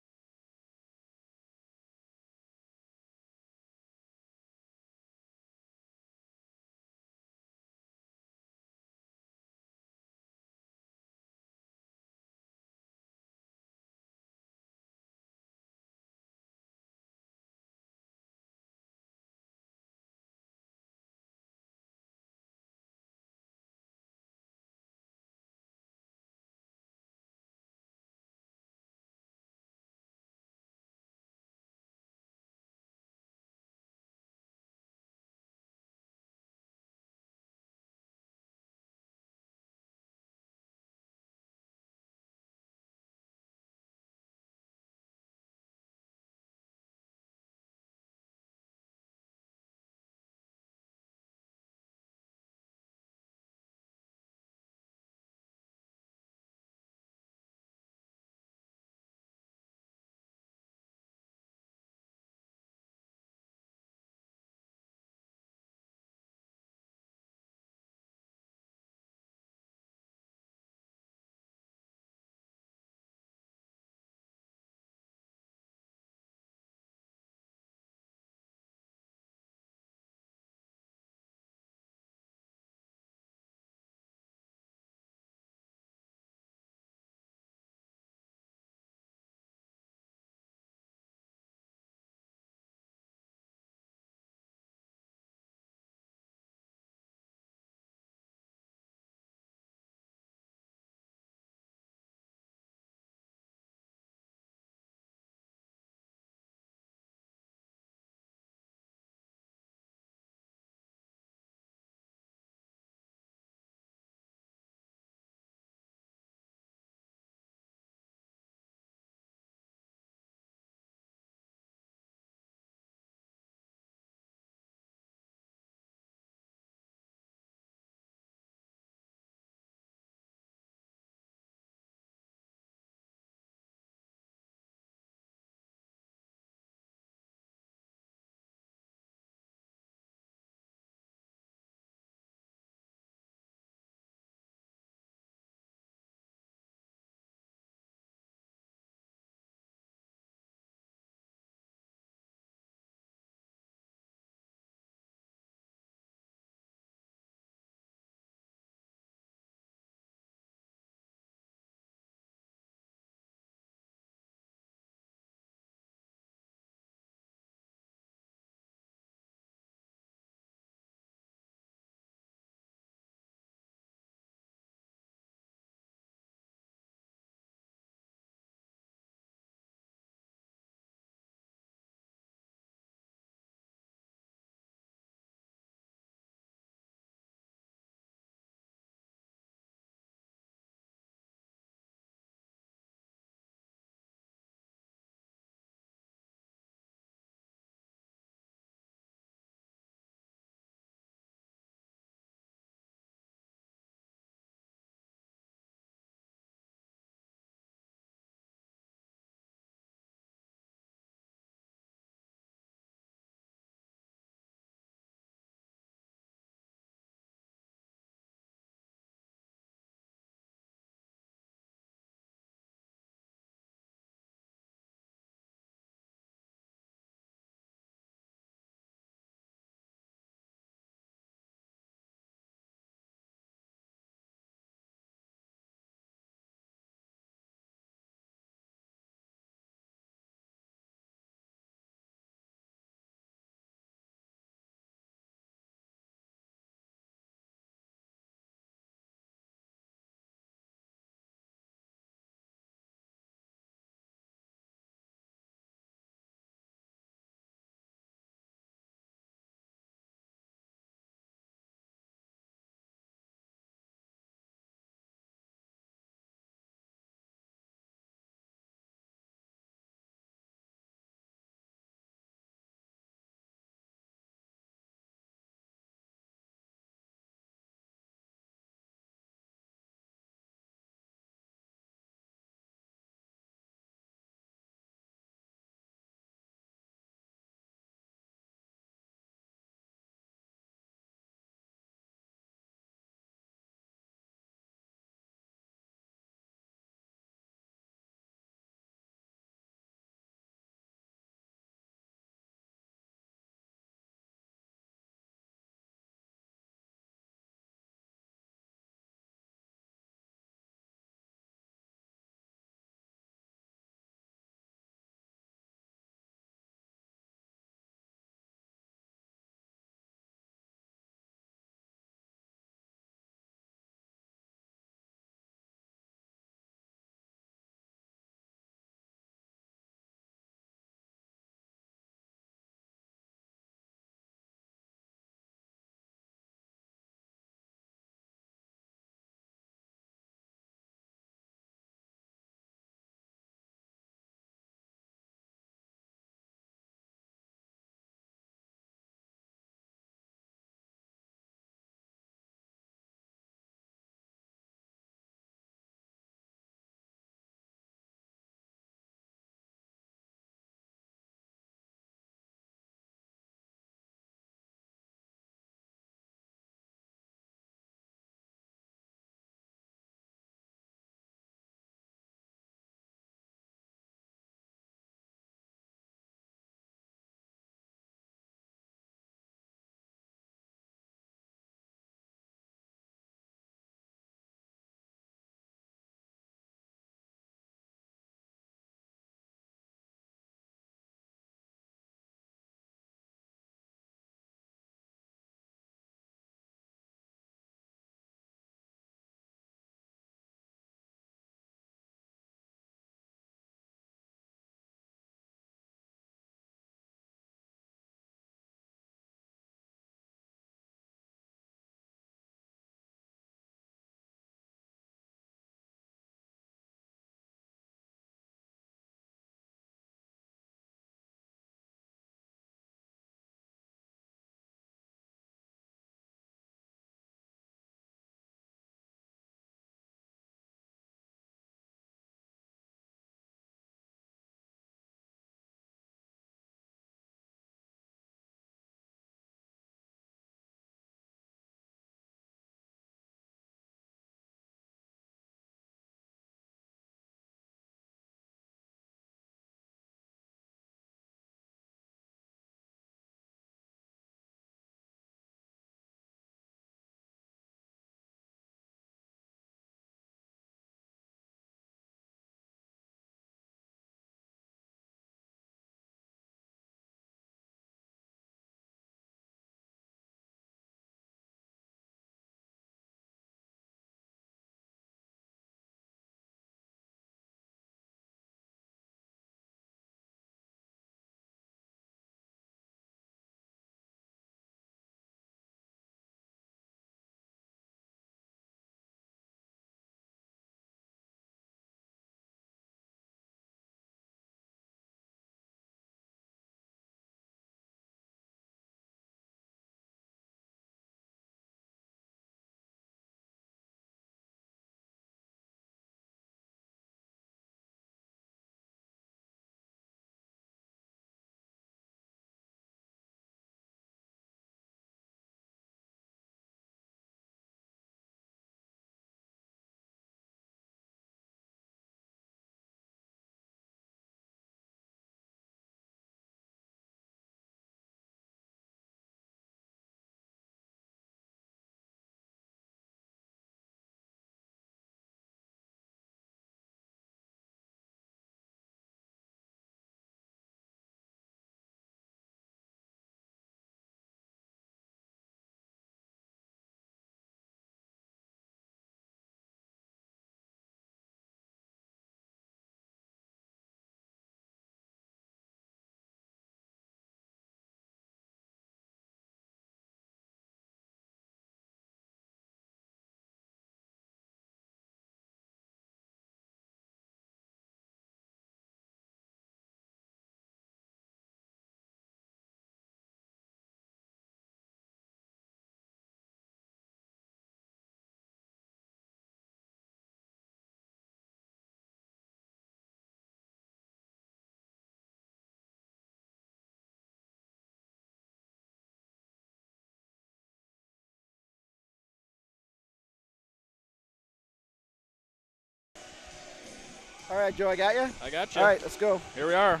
All right, Joe, I got you. I got you. All right, let's go. Here we are.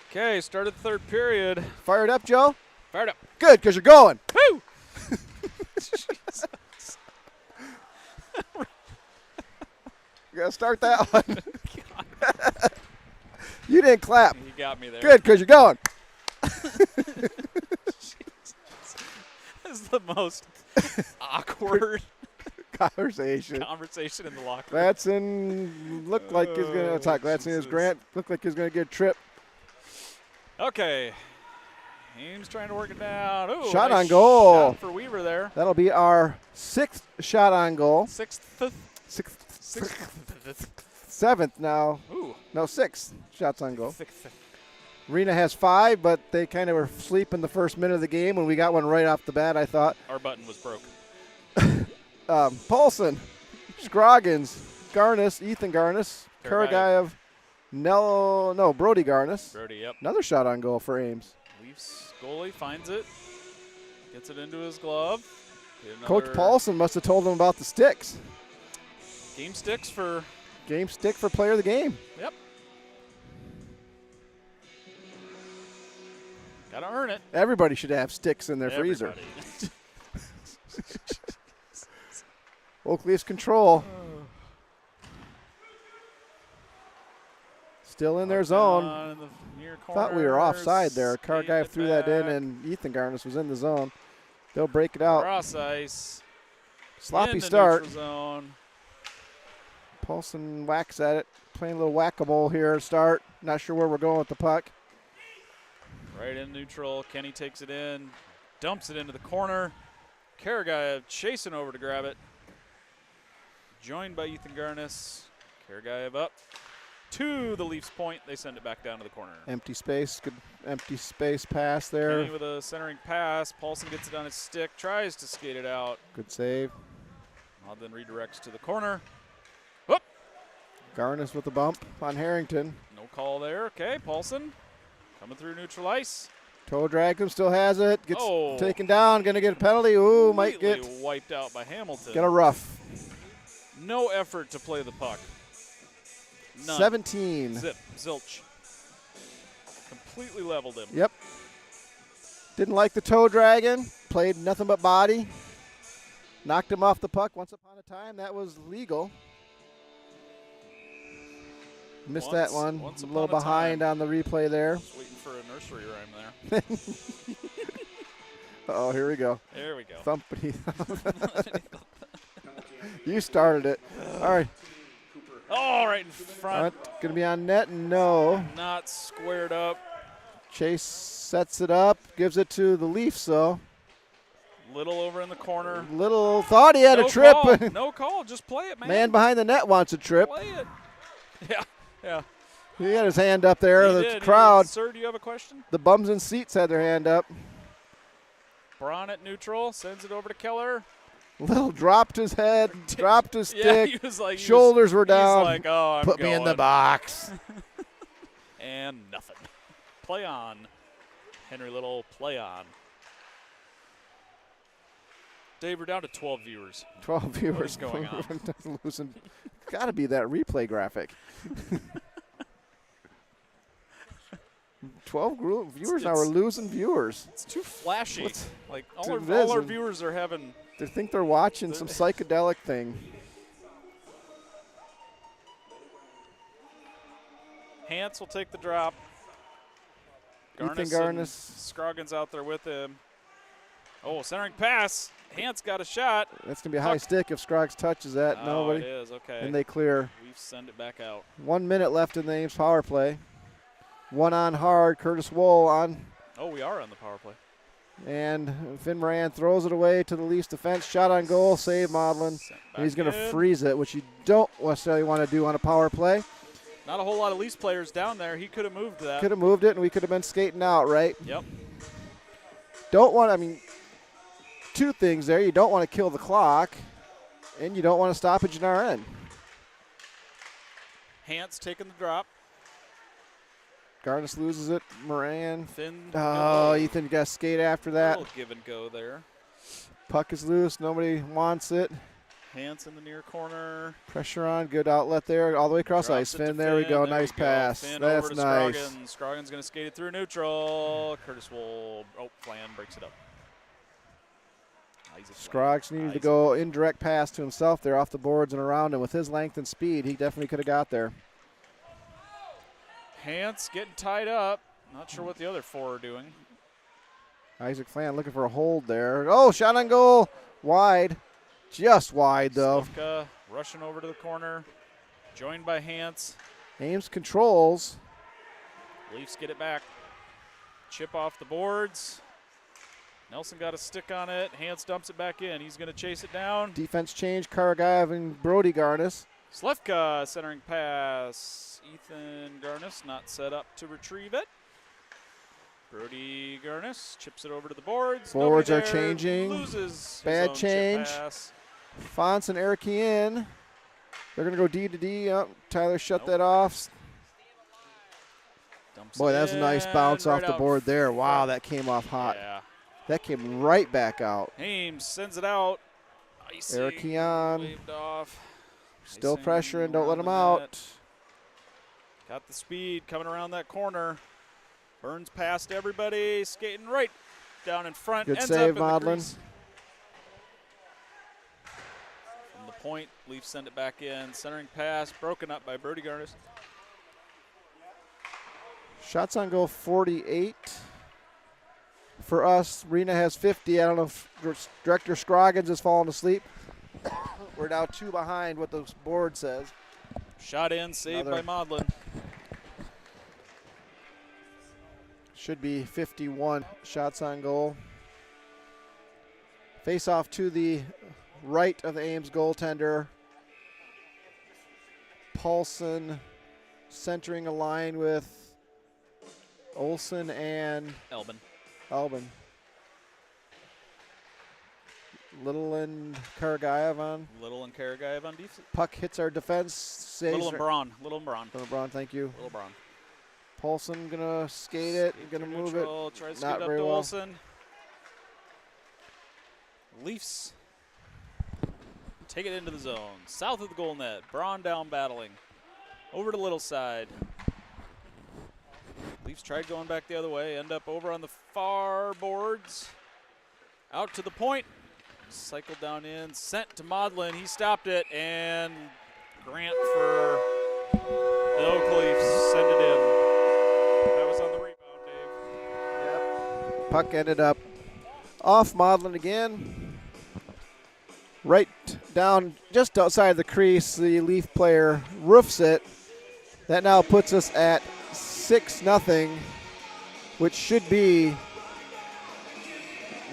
Okay, started the third period. Fired up, Joe? Fired up. Good, because you're going. Woo! You got to start that one. You didn't clap. You got me there. Good, because you're going. This is the most awkward Conversation. conversation in the locker room. Gladson looked like he's going to attack. Gladson is Grant. Looked like he's going to get a trip. Okay. Ames trying to work it down. Ooh, Shot nice on goal. Shot for Weaver there. That'll be our 6th shot on goal. Sixth. Seventh now. Ooh. No, 6 shots on goal. Rena has 5, but they kind of were asleep in the first minute of the game when we got one right off the bat, I thought. Our button was broke. Paulson, Scroggins, Garnis, Ethan Garnis, Karagayev, Brody Garnis. Brody, yep. Another shot on goal for Ames. Leafs goalie finds it. Gets it into his glove. Coach Paulson must have told him about the sticks. Game sticks for... Game stick for player of the game. Yep. Gotta earn it. Everybody should have sticks in their freezer. Oak Leafs control. Still in their zone. Thought we were offside there. Karagayev threw that in, and Ethan Garnis was in the zone. They'll break it out. Cross ice. Sloppy in the start. neutral zone. Paulson whacks at it. Playing a little whack-a-mole here to start. Not sure where we're going with the puck. Right in neutral. Kenny takes it in. Dumps it into the corner. Karagayev chasing over to grab it. Joined by Ethan Garnis. Karagayev up to the Leafs point. They send it back down to the corner. Empty space. Good empty space pass there. Kenny with a centering pass. Paulson gets it on his stick. Tries to skate it out. Good save. Then redirects to the corner. Garnis with the bump on Harrington. No call there. Okay, Paulson coming through neutral ice. Toe drag him, still has it. Gets taken down. Going to get a penalty. Ooh, might get wiped out by Hamilton. Get a rough. No effort to play the puck. None. 17. Zip. Zilch. Completely leveled him. Yep. Didn't like the toe dragging. Played nothing but body. Knocked him off the puck once upon a time. That was legal. Missed that one. A little behind on the replay there. Just waiting for a nursery rhyme there. Uh-oh, here we go. There we go. Thumpity. You started it. All right. Oh, right in front. Going to be on net? No. Not squared up. Chase sets it up, gives it to the Leafs, though. Little over in the corner. Little thought he had a trip. Call. No call. Just play it, man. Man behind the net wants a trip. Play it. Yeah. Yeah. He had his hand up there. He The did. crowd. Sir, do you have a question? The bums in seats had their hand up. Braun at neutral. Sends it over to Keller. Little dropped his head, dropped his stick. He was like, shoulders were down. He's like, oh, I'm Put me in the box. And nothing. Play on. Henry Little, play on. Dave, we're down to 12 viewers. 12 viewers. What is going on? Losing. Got to be that replay graphic. 12 viewers now. We're losing viewers. It's too flashy. Like all our viewers are having. They think they're watching some psychedelic thing. Hance will take the drop. Ethan Garnis. Scroggins out there with him. Oh, centering pass. Hance got a shot. That's going to be a high stick if Scroggs touches that. Oh, Nobody. It is, okay. And they clear. We send it back out. 1 minute left in the Ames power play. One on hard. Curtis Wool on. Oh, we are on the power play. And Finn Moran throws it away to the Leafs defense. Shot on goal. Save Modlin. He's going to freeze it, which you don't necessarily want to do on a power play. Not a whole lot of Leafs players down there. He could have moved that. Could have moved it, and we could have been skating out, right? Yep. Two things there. You don't want to kill the clock, and you don't want to stoppage in our end. Hance taking the drop. Garnis loses it. Moran. Finn. Oh, Ethan got to skate after that. A little give and go there. Puck is loose. Nobody wants it. Hans in the near corner. Pressure on, good outlet there, all the way across ice. Finn, there we go, nice pass. Finn That's over to nice. Scroggins going to skate it through neutral. Curtis will, Flan breaks it up. Scroggs needed to go indirect pass to himself there off the boards and around, and with his length and speed, he definitely could have got there. Hans getting tied up. Not sure what the other 4 are doing. Isaac Flan looking for a hold there. Oh, shot on goal, wide. Just wide, though. Slivka rushing over to the corner, joined by Hans. Ames controls. Leafs get it back. Chip off the boards. Nelson got a stick on it. Hans dumps it back in. He's going to chase it down. Defense change, Karagayev and Brody Garnis. Slivka centering pass. Ethan Garnis not set up to retrieve it. Brody Garnis chips it over to the boards. Boards Nobody are there. changing. Loses Bad his own change. chip pass. Fonts and Erikian. They're going to go D to D. Oh, Tyler shut that off. Dumps Boy, it that was a nice in, bounce right off the out board there. Wow, front. that came off hot. Yeah. That came right back out. Ames sends it out. Icy. Erikian. Waved off. Still Icing pressuring. Don't let around him the out. net. Got the speed coming around that corner. Burns past everybody. Skating right down in front. Good Ends save, up in the Modlin. crease. From the point, Leafs send it back in. Centering pass. Broken up by Brody Garnis. Shots on goal 48. For us, Rena has 50. I don't know if Director Scroggins has fallen asleep. We're now 2 behind what the board says. Shot in. Saved by Modlin. Should be 51 shots on goal. Face off to the right of the Ames goaltender. Paulson centering a line with Olsen and Albin. Little and Karagayev on. Little and Karagayev on defense. Puck hits our defense. Saves Little and Braun. Little and Braun. Little Braun, thank you. Little Braun. Paulson gonna skate it, gonna move it. Tries to Not get up very to well. Olsen. Leafs take it into the zone. South of the goal net. Braun down battling. Over to little side. Leafs tried going back the other way. End up over on the far boards. Out to the point. Cycled down in. Sent to Modlin. He stopped it. And Grant for the Oak Leafs. Send it in. That was on the rebound, Dave. Yep. Puck ended up off Modlin again. Right down just outside the crease. The Leaf player roofs it. That now puts us at 6-0, which should be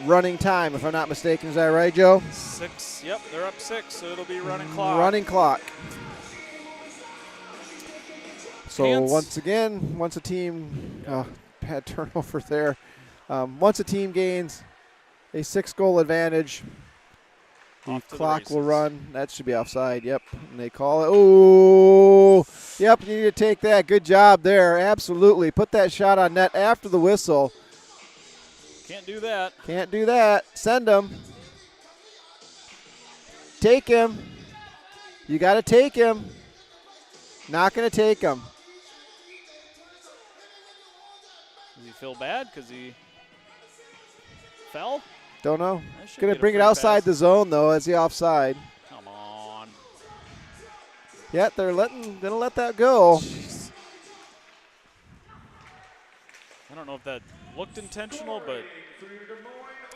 running time, if I'm not mistaken. Is that right, Joe? 6. Yep, they're up 6, so it'll be running clock. Running clock. So Hands. once again, once a team, bad turnover there. Once a team gains a 6-goal advantage, the clock will run. That should be offside. Yep, and they call it. Oh, yep, you need to take that. Good job there. Absolutely. Put that shot on net after the whistle. Can't do that. Can't do that. Send him. Take him. You got to take him. Not going to take him. Does he feel bad because he fell? Don't know. That should Going get to a bring it free outside pass. the zone, though, as the offside. Come on. Yeah, they're going to let that go. Jeez. I don't know if that looked intentional, but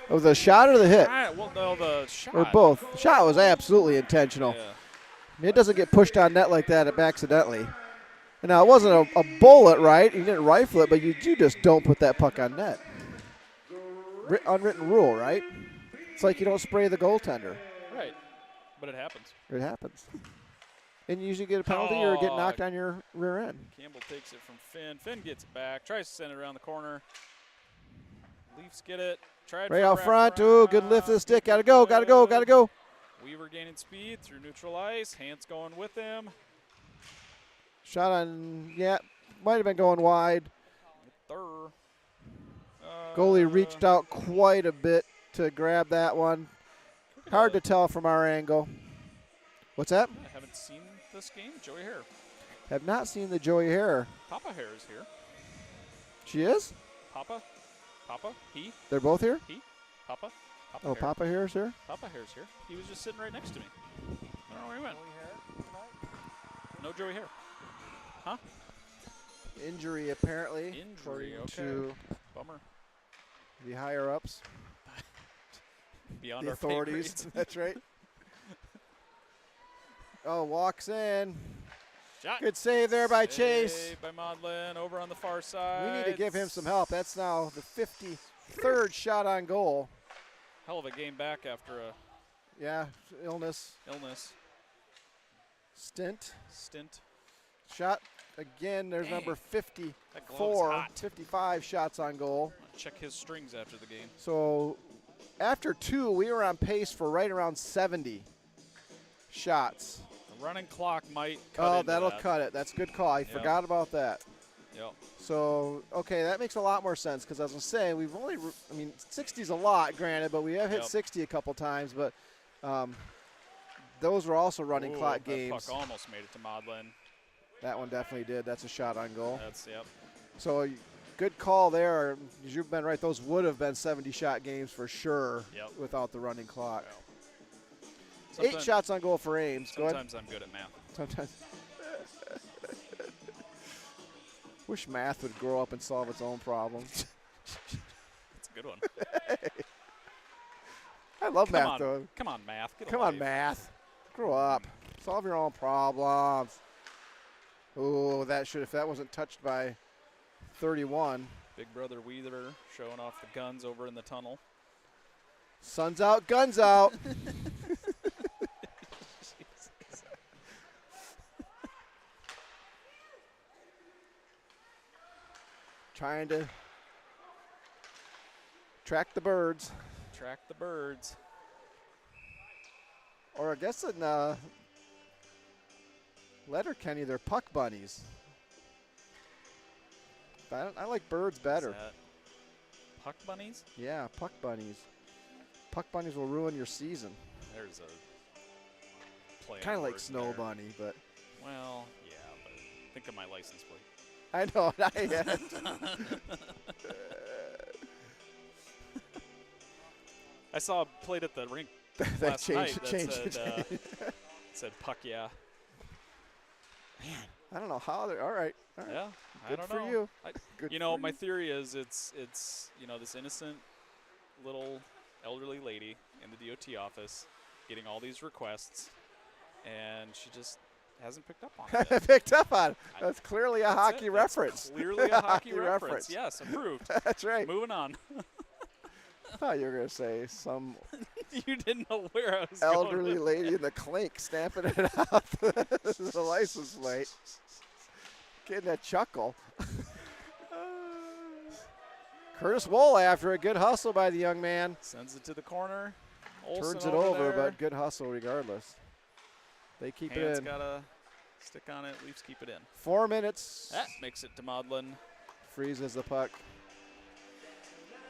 Oh, the shot or the hit? well, no, the shot. Or both. The shot was absolutely intentional. Yeah. It doesn't get pushed on net like that accidentally. And now, it wasn't a bullet, right? You didn't rifle it, but you just don't put that puck on net. Unwritten rule, right? It's like you don't spray the goaltender. Right, but it happens. It happens. And you usually get a penalty or get knocked on your rear end. Campbell takes it from Finn. Finn gets it back, tries to send it around the corner. Leafs get it. Tried Right for a out front. wraparound. Ooh, good lift of the stick. Gotta go, gotta go, gotta go. Weaver gaining speed through neutral ice. Hans going with him. Shot on, yeah, might have been going wide. Third. Goalie reached out quite a bit to grab that one. Hard to tell from our angle. What's that? I haven't seen this game. Joey Hare. Have not seen the Joey Hare. Papa Hare is here. She is? Papa? He? They're both here? He? Papa? Oh, Hare. Papa Hare's here? Papa Hare's here. He was just sitting right next to me. I don't know where he went. No Joey Hare. Huh? Injury, apparently. Injury, okay. To Bummer. the higher-ups. Beyond The our pay authorities. grade. That's right. Oh, walks in. Shot. Good save there by Chase. Save by Maudlin over on the far side. We need to give him some help. That's now the 53rd shot on goal. Hell of a game back after a Yeah, illness. Stint. Shot again. There's Dang. number That glove is 54, hot. 55 shots on goal. Check his strings after the game. So after 2, we were on pace for right around 70 shots. The running clock might cut Oh, into that'll that. cut it. That's good call. I forgot about that. Yep. So, okay, that makes a lot more sense because as I was saying, we've only, 60's a lot, granted, but we have hit Yep. 60 a couple times, but those were also running Ooh, clock that games. puck almost made it to Maudlin. That one definitely did. That's a shot on goal. Yep. So, good call there. You've been right. Those would have been 70-shot games for sure without the running clock. Well, 8 shots on goal for Ames. Go ahead. Sometimes I'm good at math. Sometimes. Wish math would grow up and solve its own problems. That's a good one. I love Come math, on. though. Come on, math. Get Come a on, life. math. Grow up. Solve your own problems. Oh, if that wasn't touched by 31. Big brother Wheeler showing off the guns over in the tunnel. Sun's out, guns out. Trying to track the birds. Track the birds. Or I guess in Letterkenny, they're puck bunnies. I like birds better. Is that puck bunnies? Yeah, puck bunnies. Puck bunnies will ruin your season. There's a play. Kind of on like words snow there. bunny, but. Well, yeah, but think of my license plate. I know. I saw a plate at the rink That last night changed. that said puck, yeah. Man, I don't know how they're. All right. Yeah, Good I don't for know. you. You know, my theory is it's this innocent little elderly lady in the DOT office getting all these requests, and she just hasn't picked up on it. Picked up on it. That's clearly a hockey reference. Clearly a hockey reference. Yes, approved. That's right. Moving on. I thought you were going to say some You didn't know where I was elderly going. lady in the clink stamping it out the license plate. Getting a chuckle. Curtis Wool after a good hustle by the young man. Sends it to the corner. Olsen Turns it over, there. but good hustle regardless. They keep Hands it in. got a stick on it. Leafs keep it in. 4 minutes. That makes it to Maudlin. Freezes the puck.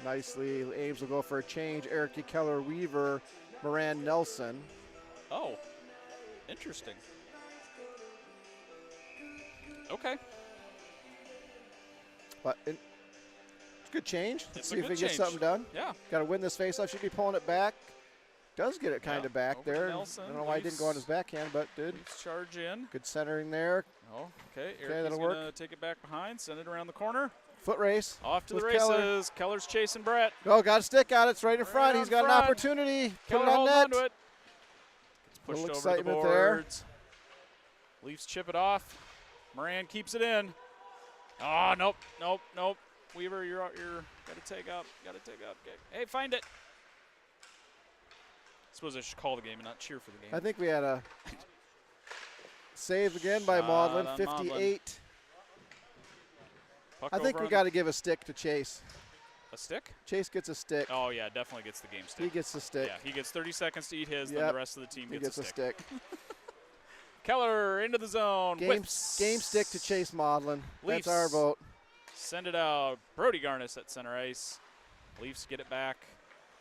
Nicely. Ames will go for a change. Eric Keller Weaver, Moran Nelson. Oh, interesting. Okay. But it's a good change. Let's It's see a if good he gets change. something done. Yeah. Got to win this faceoff. Should be pulling it back. Does get it kind of back over to there. Nelson. I don't know why he didn't go on his backhand, but did. Leafs charge in. Good centering there. Oh, okay. Okay, Eric's that'll going work. to take it back behind, send it around the corner. Foot race. Off to the with races. Keller. Keller's chasing Brett. Oh, got a stick on it. It's right in Right front. on He's got front. an opportunity. Keller Put it on holding net. onto it. Gets pushed Little over the excitement there. boards. Leafs chip it off. Moran keeps it in. Oh, nope. Weaver, you're got to take up. Okay. Hey, find it. Suppose I should call the game and not cheer for the game. I think we had a save again by Shot Maudlin. on 58. Maudlin. Puck I think over we on got to give a stick to Chase. a stick. Chase gets a stick. Oh yeah, definitely gets the game stick. He gets the stick. Yeah, he gets 30 seconds to eat his. Then Yep. the rest of the team He gets gets a stick. Keller into the zone. Game Whips. stick to Chase Maudlin. Leafs. That's our vote. Send it out. Brody Garnis at center ice. Leafs get it back.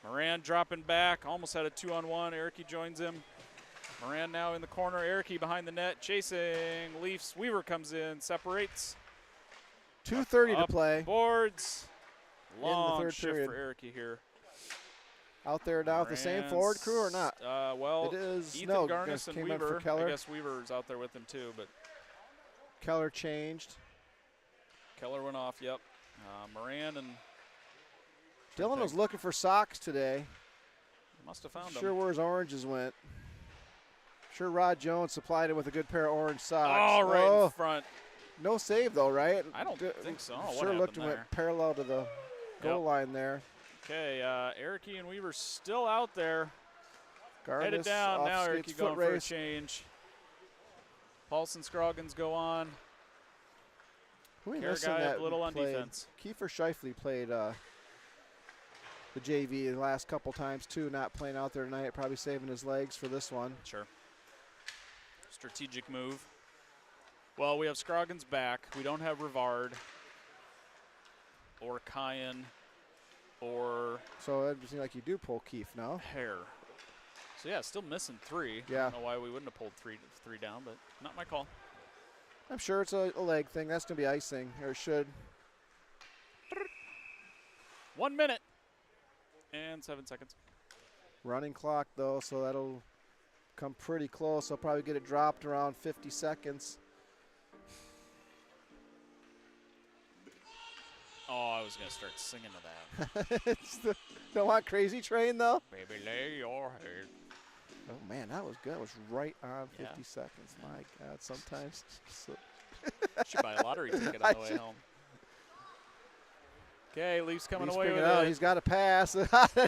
Moran dropping back. Almost had a 2-on-1. Eric joins him. Moran now in the corner. Erickey behind the net, chasing Leafs. Weaver comes in, separates. 2:30 to play. Boards. Long third shift period. for Erickey here. Out there now with the same forward crew or not? Well, it is. Ethan No, Garnis and came in Weaver. for Keller. I guess Weaver's out there with him too, but Keller changed. Keller went off. Yep. Moran and Dylan was looking for socks today. must have found Sure them. where his oranges went. Sure Rod Jones supplied him with a good pair of orange socks. Oh, right in front. No save though, right? I don't think so. What Sure looked happened there? went parallel to the goal line there. Okay, Erickey and Weaver still out there. Garnis Headed down. Now skates, Erickey going foot for a race. change. Paulson Scroggins go on. Who we missing Carragher that little on played? defense. Kiefer Scheifele played the JV the last couple times too, not playing out there tonight, probably saving his legs for this one. Sure. Strategic move. Well, we have Scroggins back. We don't have Rivard or Kyan or So it seems like you do pull Keefe now. Hare. So yeah, still missing 3. Yeah. I don't know why we wouldn't have pulled three down, but not my call. I'm sure it's a leg thing. That's going to be icing, or it should. 1 minute and 7 seconds. Running clock, though, so that'll come pretty close. I'll probably get it dropped around 50 seconds. Oh, I was going to start singing to that. Don't want Crazy Train, though? Baby, lay your head. Oh, man, that was good. It was right on 50 Yeah. seconds. My God, sometimes. So Should buy a lottery ticket on the way home. Okay, Leafs coming Leafs away picking with it out. it. He's got a pass.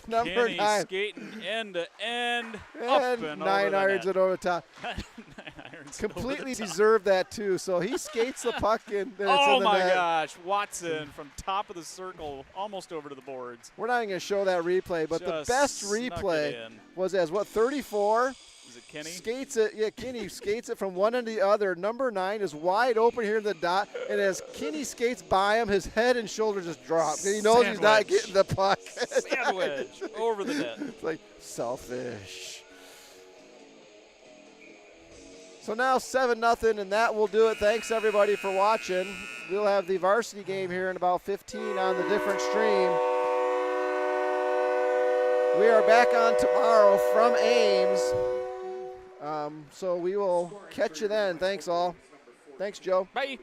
Number Kenny 9. skating end to end. And up 9 irons it over the top. 9 irons Completely over the top. deserved that, too. So he skates the puck in. Oh, in the my net. gosh. Watson from top of the circle almost over to the boards. We're not even going to show that replay, but the Just best snuck replay it in. was as, 34? Is it Kenny? Skates it, yeah, Kenny skates it from one end to the other. Number 9 is wide open here in the dot, and as Kenny skates by him, his head and shoulders just drop. He knows he's not Sandwich. getting the puck. Sandwich over the net. It's like selfish. So now 7-0, and that will do it. Thanks, everybody, for watching. We'll have the varsity game here in about 15 on the different stream. We are back on tomorrow from Ames. So we will catch you then. Thanks, all. Thanks, Joe. Bye.